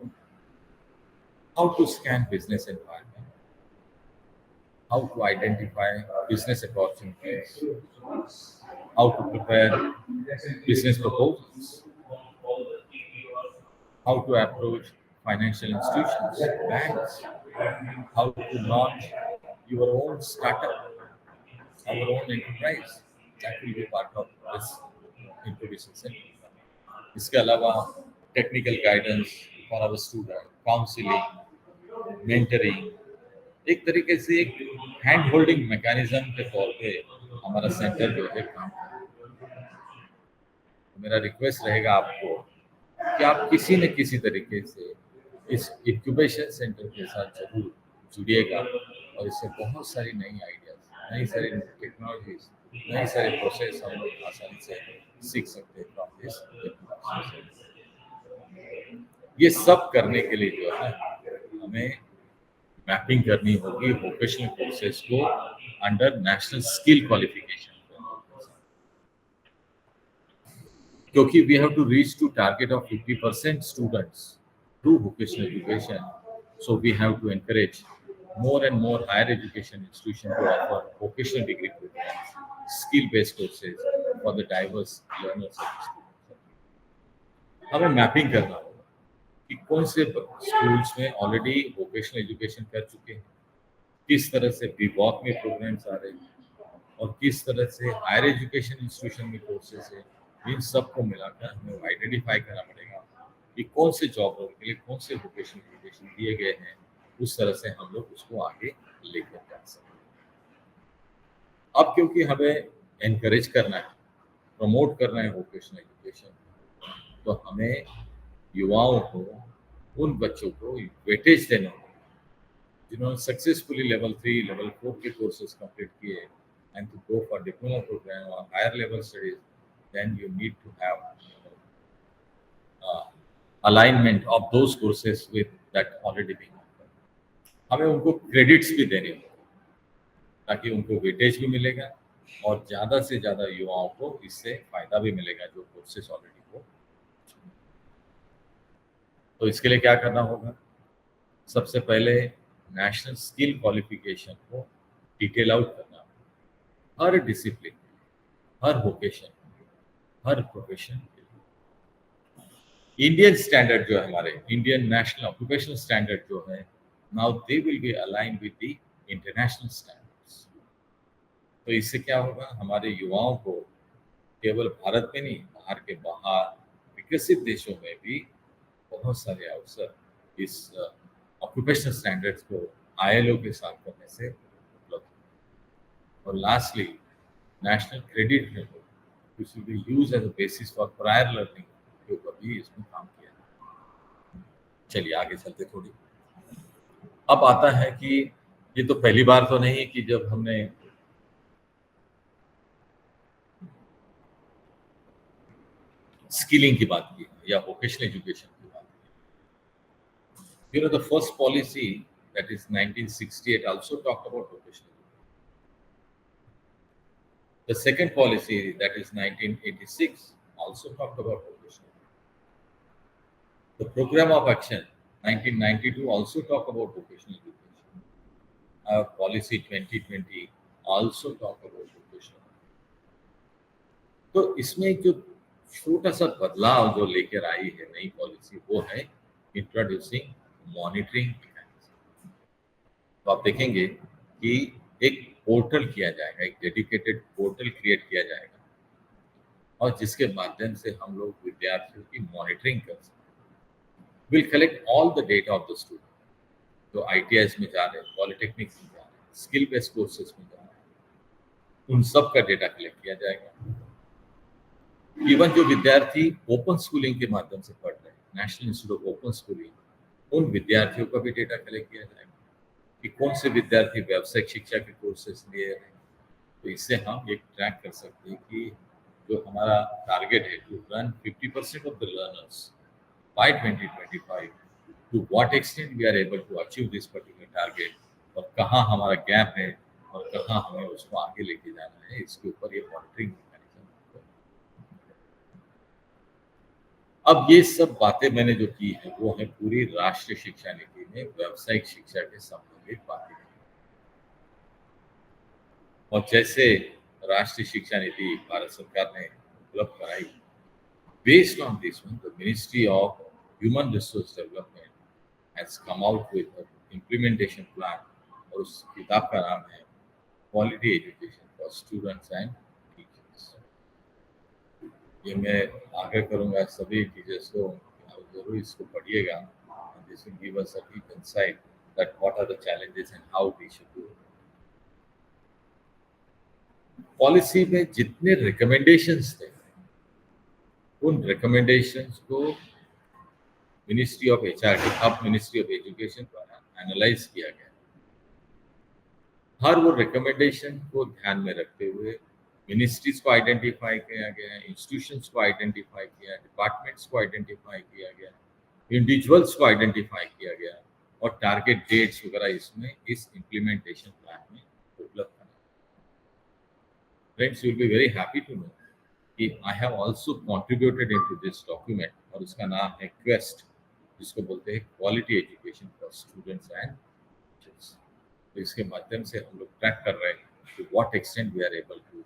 how to scan business environment, how to identify business opportunities, how to prepare business proposals, how to approach financial institutions, banks, how to launch your own startup, our own enterprise. That will be part of this incubation center. इसके अलावा technical guidance for our student, counselling, mentoring, एक तरीके से एक hand holding mechanism के तौर पे हमारा सेंटर जो है काम करेगा। तो मेरा रिक्वेस्ट रहेगा आपको कि आप किसी न किसी तरीके से इस इंक्यूबेशन सेंटर के साथ जरूर जुड़िएगा और इससे बहुत सारी नई आइडियाज, नई सारी टेक्नोलॉजीज, नई सारे प्रोसेस हम लोग आसानी से सीख सकते हैं फ्रॉम दिस। ये सब करने के लिए जो है हमें मैपिंग करनी होगी वोकेशनल कोर्सेज को अंडर नेशनल स्किल क्वालिफिकेशन, क्योंकि we have to reach to target of 50% students through vocational education. So we have to encourage more and more higher education institutions to offer vocational degree programs, skill-based courses for the diverse learners and students. हमें mapping करना होगा कि कौन से schools में already vocational education कर चुके हैं, किस तरह से बीवॉक में प्रोग्राम्स आ रहे हैं और किस तरह से हायर एजुकेशन इंस्टीट्यूशन में कोर्सेज है। इन सब को मिलाकर हमें आइडेंटिफाई करना पड़ेगा कि कौन से जॉब रोल के लिए कौन से वोकेशनल एजुकेशन दिए गए हैं, उस तरह से हम लोग उसको आगे लेकर जा सकते हैं। अब क्योंकि हमें एनकरेज करना है, प्रमोट करना है वोकेशनल एजुकेशन, तो हमें युवाओं को, उन बच्चों को वेटेज देना होगा जिन्होंने सक्सेसफुली लेवल 3, लेवल 4 के कोर्सेज कंप्लीट किए and to go for diploma program और higher level studies, then you need to have alignment of those courses with that already being offered. हमें उनको क्रेडिट्स भी देने होंगे ताकि उनको वेटेज भी मिलेगा और ज़्यादा से ज़्यादा युवाओं को इससे फायदा भी मिलेगा जो कोर्सेज ऑलरेडी हो। तो इसके लिए क्या करना होगा, सबसे पहले नेशनल स्किल क्वालिफिकेशन को डिटेल आउट करना होगा, हर डिसिप्लिन, हर वोकेशन, हर प्रोफेशन। इंडियन स्टैंडर्ड जो है हमारे इंडियन नेशनल ऑक्यूपेशनल स्टैंडर्ड जो है, now they will be aligned with the international standards. तो इससे क्या होगा, हमारे युवाओं को केवल भारत में नहीं, बाहर के बाहर विकसित देशों में भी बहुत सारे अवसर इस ऑक्यूपेशनल स्टैंडर्ड्स को ILO के साथ करने से उपलब्ध। और lastly national credit which will be used as a basis for prior learning के ऊपर भी इसमें काम किया। चलिए आगे चलते थोड़ी। अब आता है कि ये तो पहली बार तो नहीं है कि जब हमने स्किलिंग की बात की या वोकेशनल एजुकेशन की बात की। The first policy, that is 1968, also talked about vocational education. The second policy, that is 1986, also talked about vocational. The program of action 1992 also talked about vocational education. Our policy 2020 also talked about vocational. तो इसमें जो छोटा सा बदलाव जो लेकर आई है नई पॉलिसी, वो है इंट्रोड्यूसिंग मॉनिटरिंग मैकेनिज्म। तो आप देखेंगे कि एक पोर्टल किया जाएगा, एक डेडिकेटेड पोर्टल क्रिएट किया जाएगा, और जिसके माध्यम से हम लोग विद्यार्थियों की मॉनिटरिंग कर सकते हैं। Will collect all the data of the student, जो ITIs में जा रहे हैं, पॉलिटेक्निक्स में जा रहे हैं, स्किल बेस्ड कोर्सेज में जा रहे हैं, उन सब का डेटा कलेक्ट किया जाएगा। इवन जो विद्यार्थी ओपन स्कूलिंग के माध्यम से पढ़ रहे हैं, national institute of open schooling, उन विद्यार्थियों का भी डेटा कलेक्ट किया जाएगा कि कौन से विद्यार्थी व्यावसायिक शिक्षा के कोर्सेज लिए रहे हैं। तो इससे हम एक ट्रैक कर सकते हैं कि जो हमारा टारगेट है to run 50% of the learners by 2025, to what extent we are able to achieve this particular target, और कहाँ हमारा गैप है और कहाँ हमें उसको आगे लेके जाना है, इसके ऊपर ये मॉनिटरिंग मैकेनिज्म। अब ये सब बातें मैंने जो की है वो है पूरी राष्ट्रीय शिक्षा नीति में व्यावसायिक शिक्षा के संबंधित बातें। और जैसे राष्ट्रीय शिक्षा नीति भारत सरकार ने उपलब्ध कराई, based on this one the ministry of human resource development has come out with implementation plan, और उस किताब का नाम है quality education for students and teachers. ये मैं आग्रह करूंगा सभी टीचर्स को, जरूर इसको पढ़िएगा। This will give us a deep insight that what are the challenges and how we should do. Policy में जितने रिकमेंडेशंस थे, उन रिकमेंडेशंस को मिनिस्ट्री ऑफ HRD, अब मिनिस्ट्री ऑफ एजुकेशन द्वारा एनालाइज किया गया। हर वो रिकमेंडेशन को ध्यान में रखते हुए मिनिस्ट्रीज को आइडेंटिफाई किया गया, इंस्टीट्यूशंस को आइडेंटिफाई किया, डिपार्टमेंट्स को आइडेंटिफाई किया गया, इंडिविजुअल्स को आइडेंटिफाई किया गया, और टारगेट डेट्स वगैरह इसमें इस इम्प्लीमेंटेशन प्लान में उपलब्ध है। Friends, you will be very happy to know कि I have also contributed into this document, और उसका नाम है क्वेस्ट, जिसको बोलते हैं quality education for students and teachers. तो इसके माध्यम से हम लोग ट्रैक कर रहे हैं to what extent we are able to,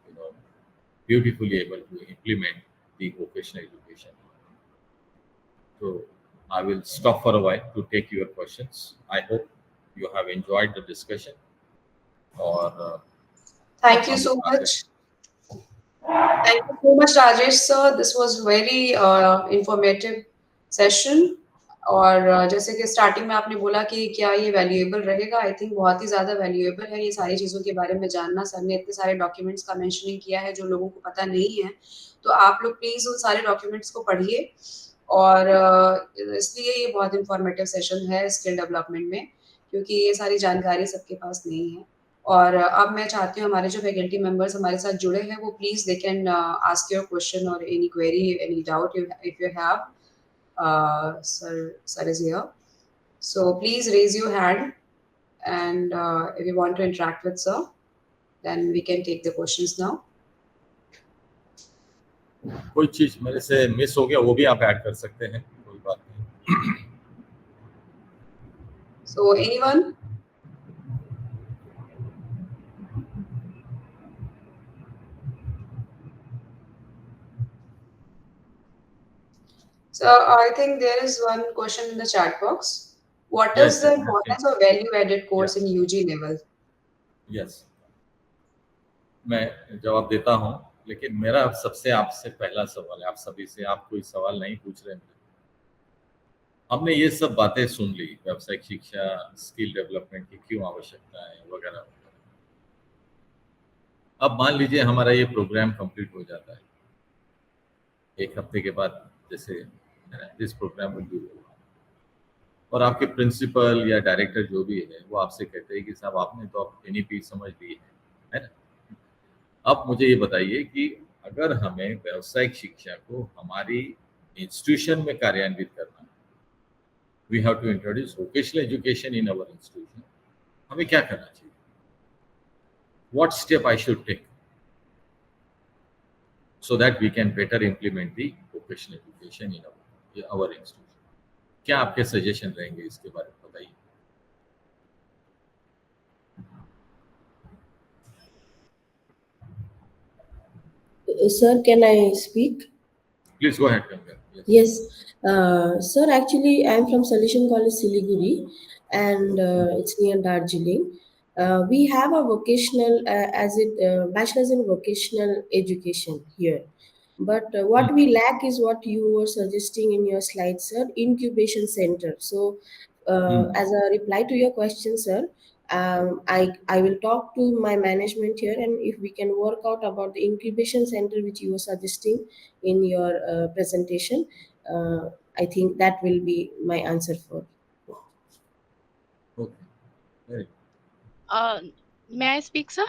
beautifully able to implement the vocational education. So I will stop for a while to take your questions. I hope you have enjoyed the discussion. और thank you so much. Thank you so much, Rajesh sir. This was very informative session. और जैसे कि starting में आपने बोला कि क्या ये वैल्यूएबल रहेगा, आई थिंक बहुत ही ज़्यादा वैल्यूएबल है ये सारी चीज़ों के बारे में जानना। सर ने इतने सारे डॉक्यूमेंट्स का मेंशनिंग किया है जो लोगों को पता नहीं है, तो आप लोग प्लीज़ उन सारे डॉक्यूमेंट्स को पढ़िए। और इसलिए ये बहुत इंफॉर्मेटिव सेशन है स्किल डेवलपमेंट में, क्योंकि ये सारी जानकारी सबके पास नहीं है। और अब मैं चाहती हूँ हमारे जो फैकल्टी मेंबर्स हमारे साथ जुड़े हैं वो please they can ask your question और any query, any doubt if you have. Sir is here, so please raise your hand, and if you want to interact with sir, then we can take the questions now. कोई चीज मेरे से miss हो गया वो भी आप add कर सकते हैं, कोई बात नहीं। So anyone? So I think there is one question in the chat box. What is the importance of value-added course in UG level? Yes, मैं जवाब देता हूँ, लेकिन मेरा सबसे आपसे पहला सवाल है, आप सभी से, आप कोई सवाल नहीं पूछ रहे हैं। हमने ये सब बातें सुन ली, व्यावसायिक शिक्षा, स्किल डेवलपमेंट की क्यों आवश्यकता है वगैरह। अब मान लीजिए हमारा ये प्रोग्राम कंप्लीट हो जाता है, एक हफ्ते के बाद जैसे this program will be over, और आपके प्रिंसिपल या डायरेक्टर जो भी है वो आपसे कहते हैं कि साहब आपने तो अब NEP समझ ली है ना। अब मुझे ये बताइए कि अगर हमें व्यावसायिक शिक्षा को हमारी इंस्टीट्यूशन में कार्यान्वित करना है, we have to introduce vocational education in our institution, हमें क्या करना चाहिए? What step I should take so that we can better implement the vocational education in our institution? क्या आपके सजेशन रहेंगे इसके बारे में बताइए। Sir, can I speak? Please go ahead, Ganga. Yes, sir. Actually, I'm from Solution College, Siliguri, and it's near Darjeeling. We have a vocational, bachelor's in vocational education here. But what we lack is what you were suggesting in your slide, sir, incubation center. So, as a reply to your question, sir, I will talk to my management here, and if we can work out about the incubation center which you were suggesting in your presentation, I think that will be my answer for. Okay. Very good. May I speak, sir?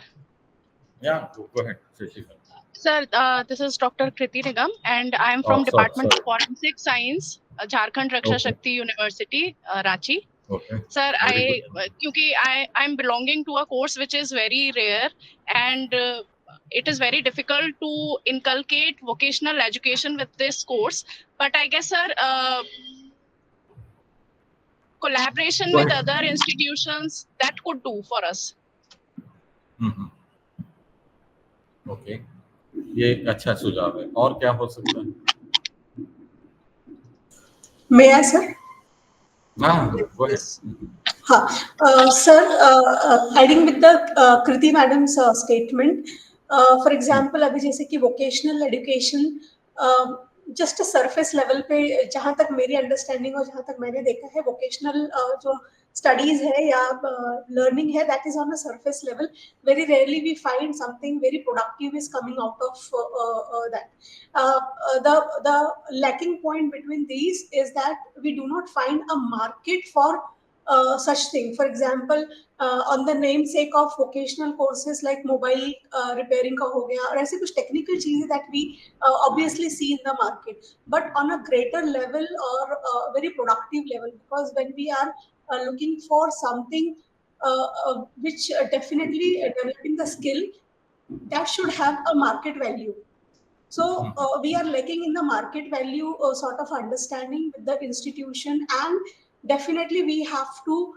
Yeah, go ahead, Shashika. Sir, this is Dr. Kriti Nigam, and I am from Department of Forensic Science, Jharkhand Raksha Shakti University, Ranchi. Okay. Sir, I'm belonging to a course which is very rare, and it is very difficult to inculcate vocational education with this course. But I guess, sir, collaboration with other institutions that could do for us. Okay, ये एक अच्छा सुझाव है। और क्या हो सकता है? May I, sir? Go ahead. Sir, adding with the Kriti madam's statement, for example, अभी जैसे कि vocational education just a surface level पे, जहाँ तक मेरी understanding और जहाँ तक मैंने देखा है, vocational जो studies है या learning है, that is on a surface level. Very rarely we find something very productive is coming out of that. The lacking point between these is that we do not find a market for such thing. For example, on the namesake of vocational courses like mobile repairing का हो गया, और ऐसे कुछ technical चीजें that we obviously see in the market, but on a greater level or very productive level, because when we are looking for something which definitely developing the skill that should have a market value. So we are lacking in the market value sort of understanding with the institution, and definitely we have to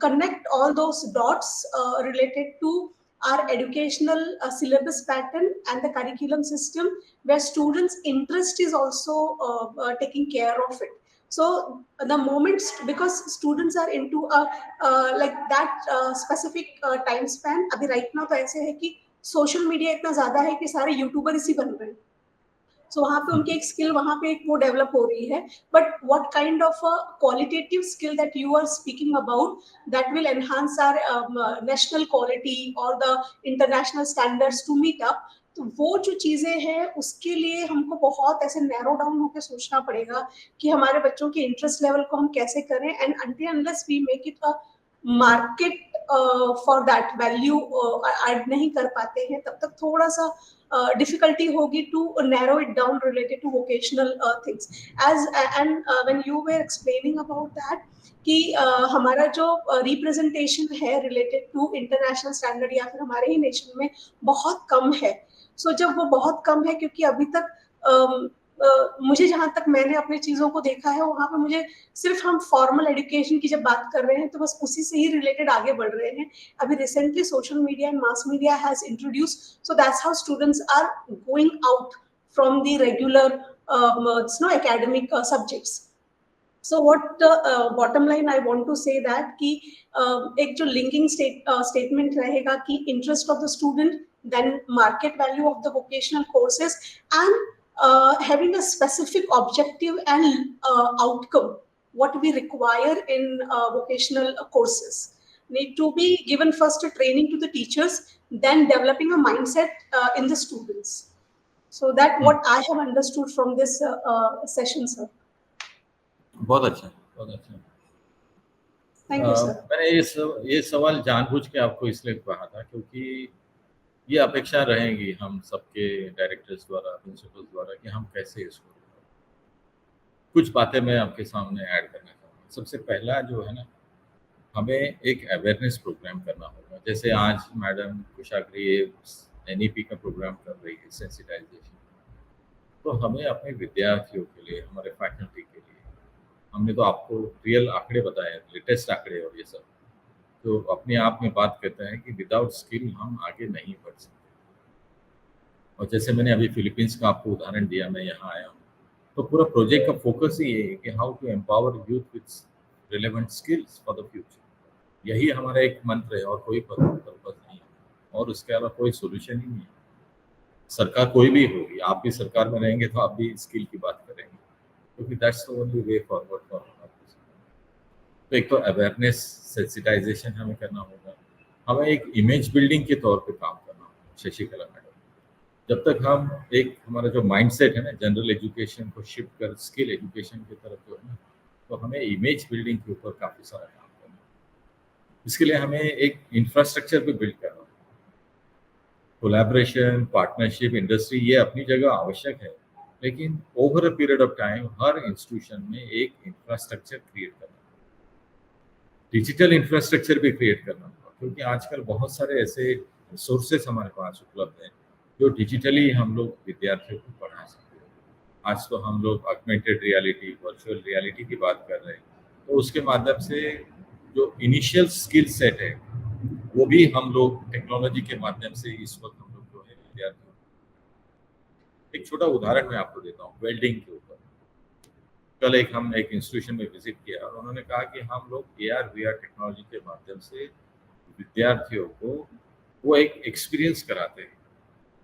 connect all those dots related to our educational syllabus pattern and the curriculum system, where students' interest is also taking care of it. So the moment, because students are into like that specific time span, अभी right now तो ऐसे है कि social media इतना ज्यादा है कि सारे यूट्यूबर इसी बन रहे हैं, सो वहाँ पे उनकी एक स्किल वहाँ पे एक वो डेवलप हो रही है, but what kind of a qualitative skill that you are speaking about that will enhance our national quality और the international standards to meet up, तो वो जो चीजें हैं उसके लिए हमको बहुत ऐसे नैरो डाउन होकर सोचना पड़ेगा कि हमारे बच्चों के इंटरेस्ट लेवल को हम कैसे करें, and until unless we make it a market for that value add नहीं कर पाते हैं, तब तक थोड़ा सा difficulty होगी to narrow it down related to vocational things. And when you were explaining about that कि हमारा जो representation है related to international standard या फिर हमारे ही नेशन में बहुत कम है, so जब वो बहुत कम है, क्योंकि अभी तक मुझे जहाँ तक मैंने अपने चीजों को देखा है, वहाँ पे मुझे सिर्फ हम फॉर्मल एजुकेशन की जब बात कर रहे हैं तो बस उसी से ही रिलेटेड आगे बढ़ रहे हैं. अभी recently social media and mass media has introduce, so that's how students are going out from the regular academic subjects. So what bottom line I want to say that कि एक जो linking statement रहेगा कि interest of the student, then market value of the vocational courses, and having a specific objective and outcome, what we require in vocational courses need to be given first a training to the teachers, then developing a mindset in the students. So that what I have understood from this session, sir. बहुत अच्छा, बहुत अच्छा. Thank you, sir. मैंने ये सवाल जानबूझ के आपको इसलिए कहा था क्योंकि ये अपेक्षा रहेगी हम सबके डायरेक्टर्स द्वारा, प्रिंसिपल्स द्वारा, कि हम कैसे इसको, कुछ बातें मैं आपके सामने ऐड करना चाहूँगा. सबसे पहला जो है ना, हमें एक अवेयरनेस प्रोग्राम करना होगा. जैसे आज मैडम कुशाग्री NEP का प्रोग्राम कर रही है, सेंसिटाइजेशन, तो हमें अपने विद्यार्थियों के लिए, हमारे फैकल्टी के लिए, हमने तो आपको रियल आंकड़े बताए, लेटेस्ट आंकड़े और ये सब, तो अपने आप में बात करते हैं कि विदाउट स्किल हम आगे नहीं बढ़ सकते. और जैसे मैंने अभी फिलीपींस का आपको उदाहरण दिया, मैं यहाँ आया हूँ, तो पूरा प्रोजेक्ट का फोकस ही ये है कि how to empower youth with relevant skills for the future. यही हमारा एक मंत्र है और कोई पर्पस नहीं है, और उसके अलावा कोई सोल्यूशन ही नहीं है। सरकार कोई भी होगी, आप भी सरकार में रहेंगे तो आप भी स्किल की बात करेंगे, क्योंकि that's the only way forward for. तो एक तो अवेयरनेस सेंसिटाइजेशन हमें करना होगा, हमें एक इमेज बिल्डिंग के तौर पे काम करना होगा। शशिकला मैडम, जब तक हम एक हमारा जो माइंडसेट है ना, जनरल एजुकेशन को शिफ्ट कर स्किल एजुकेशन की तरफ जो है ना, तो हमें इमेज बिल्डिंग के ऊपर काफ़ी सारा काम करना है। इसके लिए हमें एक इंफ्रास्ट्रक्चर भी बिल्ड करना होगा। कोलैबोरेशन, पार्टनरशिप, इंडस्ट्री, ये अपनी जगह आवश्यक है, लेकिन over a period of time her institution में एक इंफ्रास्ट्रक्चर क्रिएट करना, डिजिटल इंफ्रास्ट्रक्चर भी क्रिएट करना होगा, क्योंकि आजकल बहुत सारे ऐसे सोर्सेस हमारे पास उपलब्ध हैं जो डिजिटली हम लोग विद्यार्थियों को पढ़ा सकते हैं। आज तो हम लोग ऑगमेंटेड रियलिटी, वर्चुअल रियलिटी की बात कर रहे हैं, तो उसके माध्यम से जो इनिशियल स्किल सेट है वो भी हम लोग टेक्नोलॉजी के माध्यम से इस वक्त हम लोग जो है विद्यार्थियों। एक छोटा उदाहरण मैं आपको देता हूँ वेल्डिंग के ऊपर। कल हम एक इंस्टीट्यूशन में विजिट किया और उन्होंने कहा कि हम लोग AR VR टेक्नोलॉजी के माध्यम से विद्यार्थियों को वो एक एक्सपीरियंस कराते हैं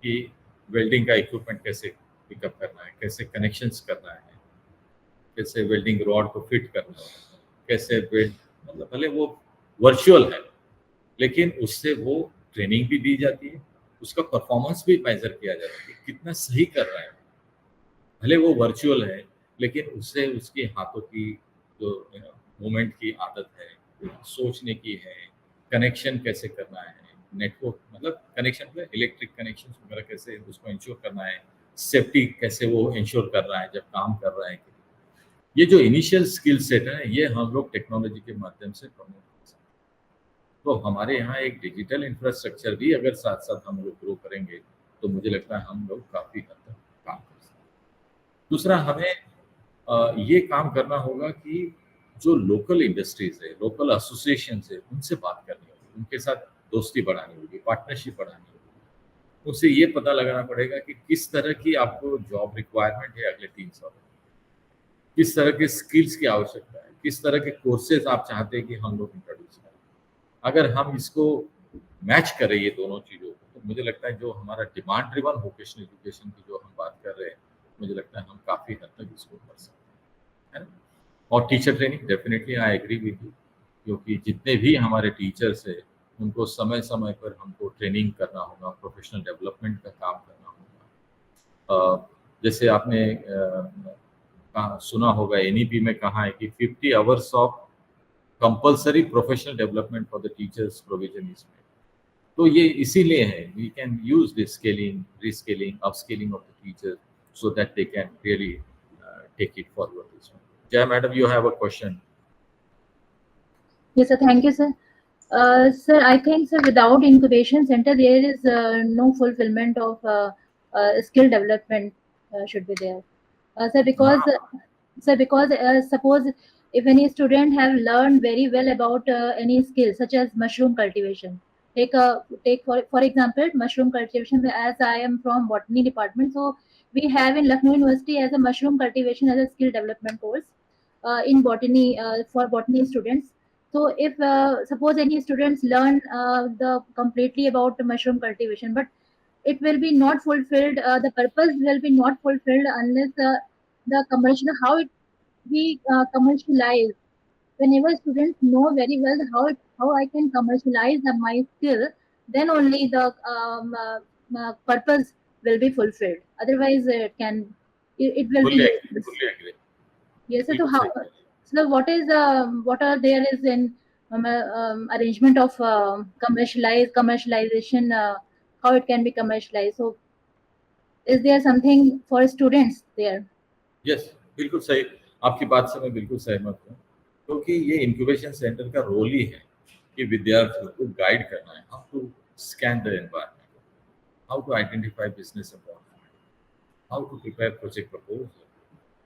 कि वेल्डिंग का इक्विपमेंट कैसे पिकअप करना है, कैसे कनेक्शंस करना है, कैसे वेल्डिंग रॉड को फिट करना है, कैसे वेल्ड, मतलब भले वो वर्चुअल है लेकिन उससे वो ट्रेनिंग भी दी जाती है, उसका परफॉर्मेंस भी मेजर किया जाता है कि कितना सही कर रहा है। भले वो वर्चुअल है लेकिन उससे उसके हाथों की जो मूवमेंट की आदत है, सोचने की है, कनेक्शन कैसे करना है, नेटवर्क मतलब कनेक्शन में इलेक्ट्रिक कनेक्शन वगैरह कैसे उसको इंश्योर करना है, सेफ्टी कैसे वो इंश्योर कर रहा है जब काम कर रहा है। ये जो इनिशियल स्किल सेट है ये हम लोग टेक्नोलॉजी के माध्यम से प्रमोट कर सकते हैं। तो हमारे यहाँ एक डिजिटल इंफ्रास्ट्रक्चर भी अगर साथ साथ हम लोग ग्रो करेंगे तो मुझे लगता है हम लोग काफ़ी हद तक काम कर सकते हैं। दूसरा, हमें ये काम करना होगा कि जो लोकल इंडस्ट्रीज है, लोकल एसोसिएशन है, उनसे बात करनी होगी, उनके साथ दोस्ती बढ़ानी होगी, पार्टनरशिप बढ़ानी होगी। उनसे ये पता लगाना पड़ेगा कि किस तरह की आपको जॉब रिक्वायरमेंट है अगले 3 साल में, किस तरह के स्किल्स की आवश्यकता है, किस तरह के कोर्सेज आप चाहते हैं कि हम लोग इंट्रोड्यूस करें। अगर हम इसको मैच करें ये दोनों चीज़ों को, तो मुझे लगता है जो हमारा डिमांड ड्रिवन वोकेशनल एजुकेशन की जो हम बात कर रहे हैं, मुझे लगता है हम काफ़ी हद तक इसको कर सकते हैं, है ना। और teacher training, definitely I agree with you, क्योंकि जितने भी हमारे टीचर्स हैं उनको समय समय पर हमको ट्रेनिंग करना होगा, प्रोफेशनल डेवलपमेंट का काम करना होगा। जैसे आपने सुना होगा NEP में कहा है कि 50 hours of compulsory professional development for the teachers provision is made. तो ये इसीलिए है we can use this scaling, rescaling, upscaling of the teacher so that they can really take it forward. Jaya madam, you have a question. Yes sir, thank you sir. Sir, I think sir, without incubation center there is no fulfillment of skill development should be there. Sir, because suppose if any student have learned very well about any skill such as mushroom cultivation, take for example mushroom cultivation, as I am from botany department, so we have in Lucknow University as a mushroom cultivation as a skill development course in botany for botany students. So if suppose any students learn the completely about the mushroom cultivation, but it will be not fulfilled, the purpose will be not fulfilled unless the commercial, how it be commercialized. Whenever students know very well how I can commercialize my skill, then only the purpose will be fulfilled. Otherwise it will fully be agree. Yes sir. So what are there is in arrangement of commercialization, how it can be commercialized? So is there something for students there? Yes, बिल्कुल सही, आपकी बात से मैं बिल्कुल सहमत हूँ, क्योंकि ये इंक्यूबेशन सेंटर का रोल ही है कि विद्यार्थियों को गाइड करना है, how to scan the environment, how to identify business opportunity, how to prepare project proposal,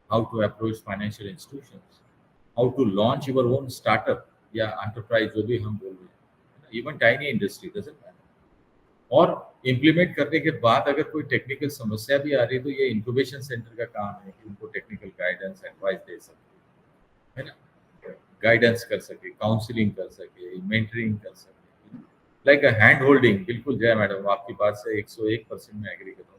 how to approach financial institutions, how to launch your own startup या एंटरप्राइज, जो भी हम बोल रहे हैं, even tiny industry doesn't matter, और implement करने के बाद अगर कोई टेक्निकल समस्या भी आ रही है तो ये इंक्यूबेशन सेंटर का काम है कि उनको टेक्निकल गाइडेंस एडवाइस दे सके, है ना, गाइडेंस कर सके, काउंसलिंग कर सके, मेंटरिंग कर सके, लाइक अ हैंड होल्डिंग। बिल्कुल जय मैडम, आपकी बात से 101% में एग्री करता हूँ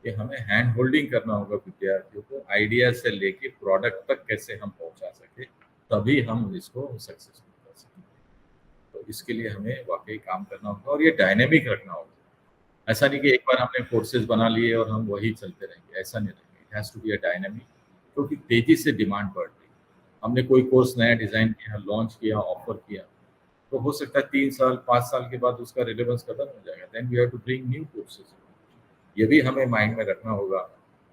कि हमें हैंड होल्डिंग करना होगा विद्यार्थियों को, आइडिया से लेके प्रोडक्ट तक कैसे हम पहुंचा सके, तभी हम इसको सक्सेसफुल कर सकें। तो इसके लिए हमें वाकई काम करना होगा और ये डायनेमिक रखना होगा। ऐसा नहीं कि एक बार हमने कोर्सेज बना लिए और हम वही चलते रहेंगे, ऐसा नहीं रहेंगे। It has to be a dynamic, क्योंकि तेजी से डिमांड बढ़ रही है। हमने कोई कोर्स नया डिज़ाइन किया, लॉन्च किया, ऑफर किया, तो हो सकता है 3 साल 5 साल के बाद उसका रिलेवेंस खत्म हो जाएगा। Then we have to bring new courses. ये भी हमें माइंड में रखना होगा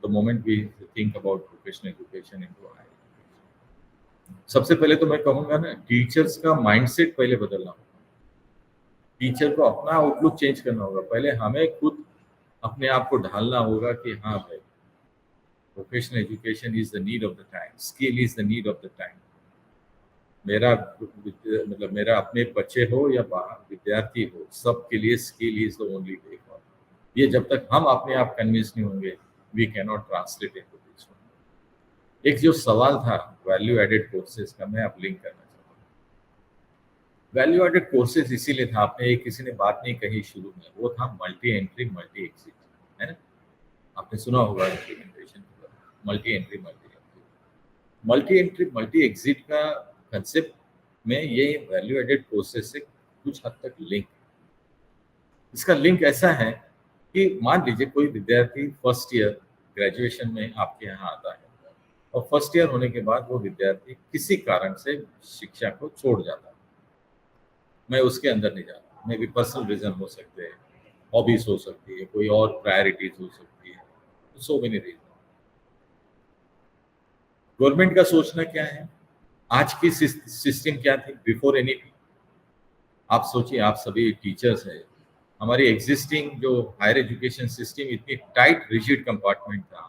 the moment we think about professional education into higher education. सबसे पहले तो मैं कहूँगा ना, टीचर्स का माइंडसेट पहले बदलना होगा। टीचर को अपना आउटलुक चेंज करना होगा। पहले हमें खुद अपने आप को ढालना होगा कि हाँ भाई, professional education is the need of the time, skill is the need of the time. मेरा अपने बच्चे हो या विद्यार्थी हो, सबके लिए skill is the only way for. ये जब तक हम अपने आप कन्विंस नहीं होंगे, we can not translate into this one. एक जो सवाल था वैल्यू एडेड कोर्सेज का, मैं अब लिंक करना चाहता हूँ। वैल्यू एडेड कोर्सेज इसीलिए था, आपने किसी ने बात नहीं कही शुरू में, वो था मल्टी एंट्री मल्टी एग्जिट, है ना, आपने सुना होगा implementation, multi entry multi exit का कंसेप्ट में ये वैल्यू एडेड कोर्सेज से कुछ हद तक लिंक। इसका लिंक ऐसा है कि मान लीजिए कोई विद्यार्थी फर्स्ट ईयर ग्रेजुएशन में आपके यहाँ आता है और फर्स्ट ईयर होने के बाद वो विद्यार्थी किसी कारण से शिक्षा को छोड़ जाता है। मैं उसके अंदर नहीं जाता, मे भी पर्सनल रीजन हो सकते हैं, हॉबीज हो सकती है, कोई और प्रायोरिटीज हो सकती है, सो मेनी रीजन। गवर्नमेंट का सोचना क्या है, आज की सिस्टम क्या थी बिफोर एनीथिंग। आप सोचिए, आप सभी टीचर्स हैं, हमारी एग्जिस्टिंग जो हायर एजुकेशन सिस्टम इतनी टाइट रिजिड कंपार्टमेंट था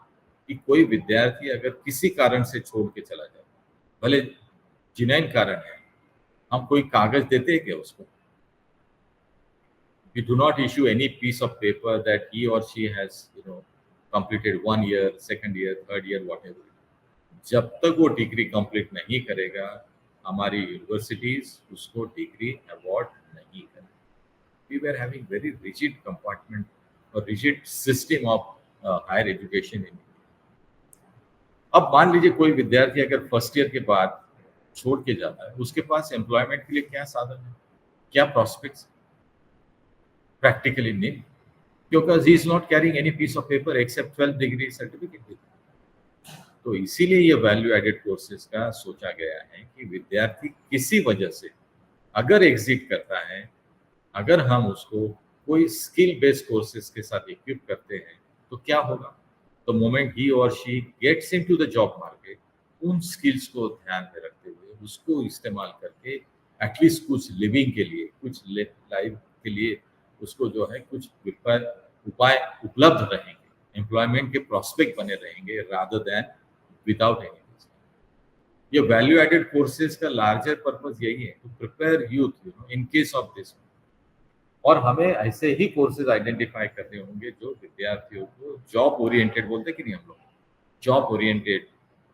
कि कोई विद्यार्थी अगर किसी कारण से छोड़ के चला जाए, भले जिनैन कारण है, हम कोई कागज देते हैं क्या उसको? We do not issue any piece of paper that he or she has, completed 1 year, 2nd year, 3rd year, whatever. जब तक वो डिग्री कंप्लीट नहीं करेगा, हमारी यूनिवर्सिटीज उसको डिग्री अवार्ड नहीं करेंगी। We were having very rigid compartment or rigid system of higher education in India. अब मान लीजिए कोई विद्यार्थी अगर फर्स्ट ईयर के बाद छोड़ के जाता है, उसके पास एम्प्लॉयमेंट के लिए क्या साधन है, क्या prospects? Practically nil, because he is not carrying any piece of paper except 12th degree certificate. तो इसीलिए ये वैल्यू एडेड कोर्सेज का सोचा गया है कि विद्यार्थी किसी वजह से अगर एग्जिट करता है, अगर हम उसको कोई स्किल बेस्ड कोर्सेज के साथ इक्विप करते हैं तो क्या होगा, तो मोमेंट ही और she gets into the job market, उन स्किल्स को ध्यान में रखते हुए उसको इस्तेमाल करके एटलीस्ट कुछ लिविंग के लिए, कुछ लाइफ के लिए उसको जो है कुछ उपाय उपलब्ध रहेंगे, एम्प्लॉयमेंट के प्रोस्पेक्ट बने रहेंगे, रादर देन विदाउट एनी। ये वैल्यू एडेड कोर्सेज का लार्जर पर्पस यही है, to prepare youth in case of this. और हमें ऐसे ही कोर्सेज आइडेंटिफाई करने होंगे जो विद्यार्थियों को जॉब ओरिएंटेड, बोलते कि नहीं हम लोग, जॉब ओरिएंटेड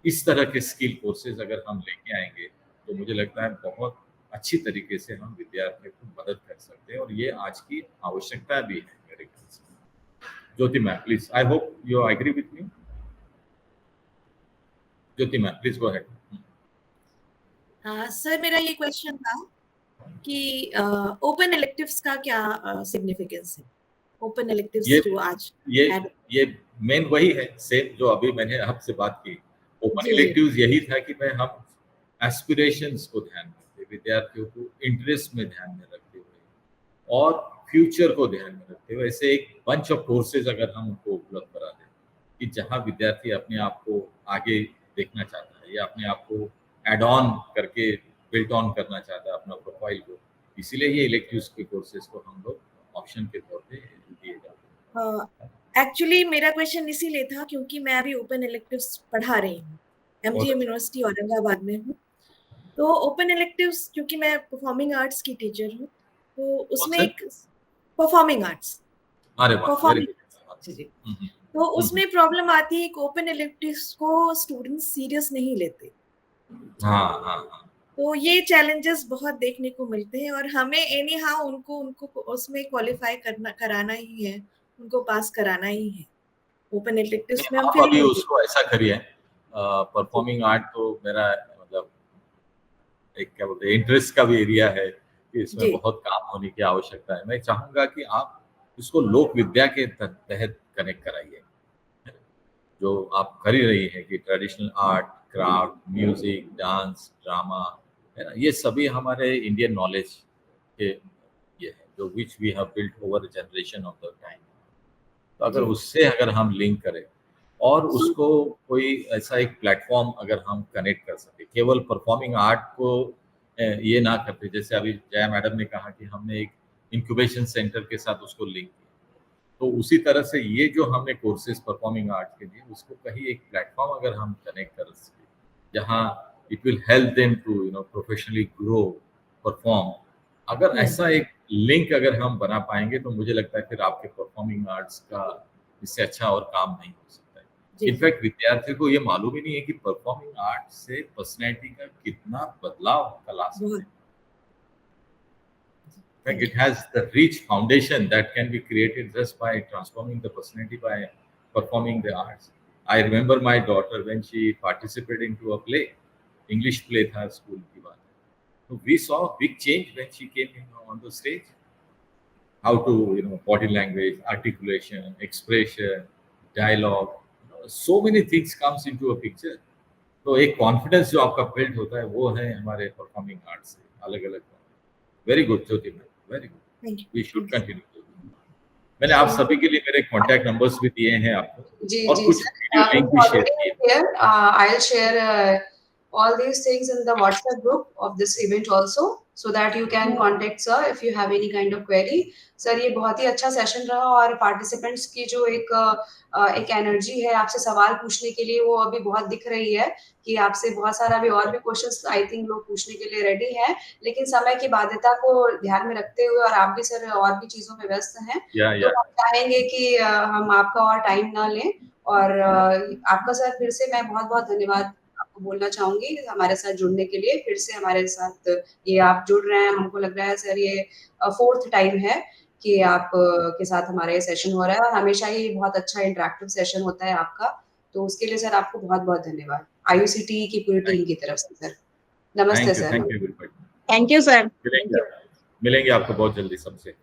इस तरह के स्किल कोर्सेज अगर हम लेके आएंगे तो मुझे लगता है बहुत अच्छी तरीके से हम विद्यार्थियों को मदद कर सकते हैं, और ये आज की आवश्यकता भी है मेरे ख्याल से। Jyoti ma'am please, I hope you agree with me. Jyoti ma'am please go ahead. Sir मेरा ये क्वेश्चन था कि ओपन इलेक्टिव्स का क्या सिग्निफिकेंस है? ओपन इलेक्टिव्स जो आज ये मेन वही है, सेम जो अभी मैंने आपसे बात की। ओपन इलेक्टिव्स यही था कि मैं हम एस्पिरेशंस को ध्यान में, विद्यार्थियों को इंटरेस्ट में ध्यान में रखते हुए और फ्यूचर को ध्यान में रखते हुए ऐसे एक बंच ऑफ कोर्सेज अगर हम उनको उपलब्ध करा दें कि जहां विद्यार्थी अपने आप को आगे देखना चाहता है या अपने आप को एड ऑन करके बिल्ट ऑन करना चाहता है अपना प्रोफाइल को, इसीलिए ये इलेक्टिव्स के कोर्सेज को हम लोग ऑप्शन के तौर पे दिए जाते हैं। एक्चुअली मेरा क्वेश्चन इसीलिए था क्योंकि मैं अभी ओपन इलेक्टिव्स पढ़ा रही हूँ, MGM यूनिवर्सिटी औरंगाबाद में हूँ। तो ओपन इलेक्टिव्स, क्योंकि मैं परफॉर्मिंग आर्ट्स की टीचर हूँ, तो उसमें एक परफॉर्मिंग आर्ट्स अरे वाह, वेरी परफॉर्मिंग। गुड। जी। तो उसमें प्रॉब्लम आती है कि ओपन इलेक्टिव्स को स्टूडेंट्स सीरियस नहीं लेते। हाँ हाँ हाँ, तो ये चैलेंजेस बहुत देखने को मिलते हैं और हमें एनी हाउ उनको उनको उसमें क्वालिफाई कराना ही है, उनको पास कराना ही है। ओपन इलेक्टिव्स में हम आप फिर अभी उसको ऐसा करिए, परफॉर्मिंग आर्ट तो मेरा मतलब एक क्या बोलते हैं इंटरेस्ट का भी एरिया है कि इसमें जी। बहुत काम होने की आवश्यकता है। मैं चाहूंगा कि आप इसको लोक विद्या के तहत कनेक्ट कराइए, जो आप कर ही रही है कि traditional art, craft, music, dance, drama, है ना, ये सभी हमारे इंडियन नॉलेज के ये है जो which we have built over generation of the time. तो अगर जी। उससे अगर हम लिंक करें और उसको कोई ऐसा एक प्लेटफॉर्म अगर हम कनेक्ट कर सके, केवल परफॉर्मिंग आर्ट को ये ना करते, जैसे अभी जया मैडम ने कहा कि हमने एक इंक्यूबेशन सेंटर के साथ उसको लिंक किया, तो उसी तरह से ये जो हमने कोर्सेज परफॉर्मिंग आर्ट के लिए उसको कहीं एक प्लेटफॉर्म अगर हम कनेक्ट कर सके जहाँ it will help them to professionally grow, perform, अगर ऐसा एक लिंक अगर हम बना पाएंगे तो मुझे लगता है फिर आपके परफॉर्मिंग आर्ट्स का इससे अच्छा और काम नहीं हो सकता है। इनफैक्ट विद्यार्थी को ये मालूम ही नहीं है कि परफॉर्मिंग आर्ट से पर्सनैलिटी का कितना बदलाव ला सकते हैं। It has the rich foundation that can be created just by transforming the personality by performing the arts. I remember my daughter when she participated into a play, English play tha school ki baat. So we saw a big change when she came on the stage. How to body language, articulation, expression, dialogue, so many things comes into a picture. तो एक confidence जो आपका build होता है वो है हमारे performing art से अलग अलग। Very good Jyoti ma'am, very good, we should continue. मैंने आप सभी के लिए मेरे कांटेक्ट नंबर्स भी दिए हैं आपको जी और जी कुछ वीडियो लिंक भी शेयर किए। I'll share all these things in the WhatsApp group of this event also, so that you can contact sir if you have any kind of query. Sir ये बहुत ही अच्छा सेशन रहा और participants की जो एक एनर्जी है आपसे सवाल पूछने के लिए वो अभी बहुत दिख रही है कि आपसे बहुत सारा अभी और भी क्वेश्चंस आई थिंक लोग पूछने के लिए रेडी हैं, लेकिन समय की बाध्यता को ध्यान में रखते हुए और आप भी सर और भी चीजों में व्यस्त हैं, तो हम चाहेंगे कि हम आपका और टाइम ना लें और आपका सर फिर से मैं बहुत बहुत धन्यवाद आपको बोलना चाहूंगी हमारे साथ जुड़ने के लिए। फिर से हमारे साथ ये आप जुड़ रहे हैं, हमको लग रहा है सर ये 4th टाइम है कि आप के साथ हमारा ये सेशन हो रहा है और हमेशा ही बहुत अच्छा इंटरेक्टिव सेशन होता है आपका, तो उसके लिए सर आपको बहुत बहुत धन्यवाद IUCT की पूरी टीम की तरफ से सर। नमस्ते sir. Thank you thank you sir. मिलेंगे आपको बहुत जल्दी सबसे।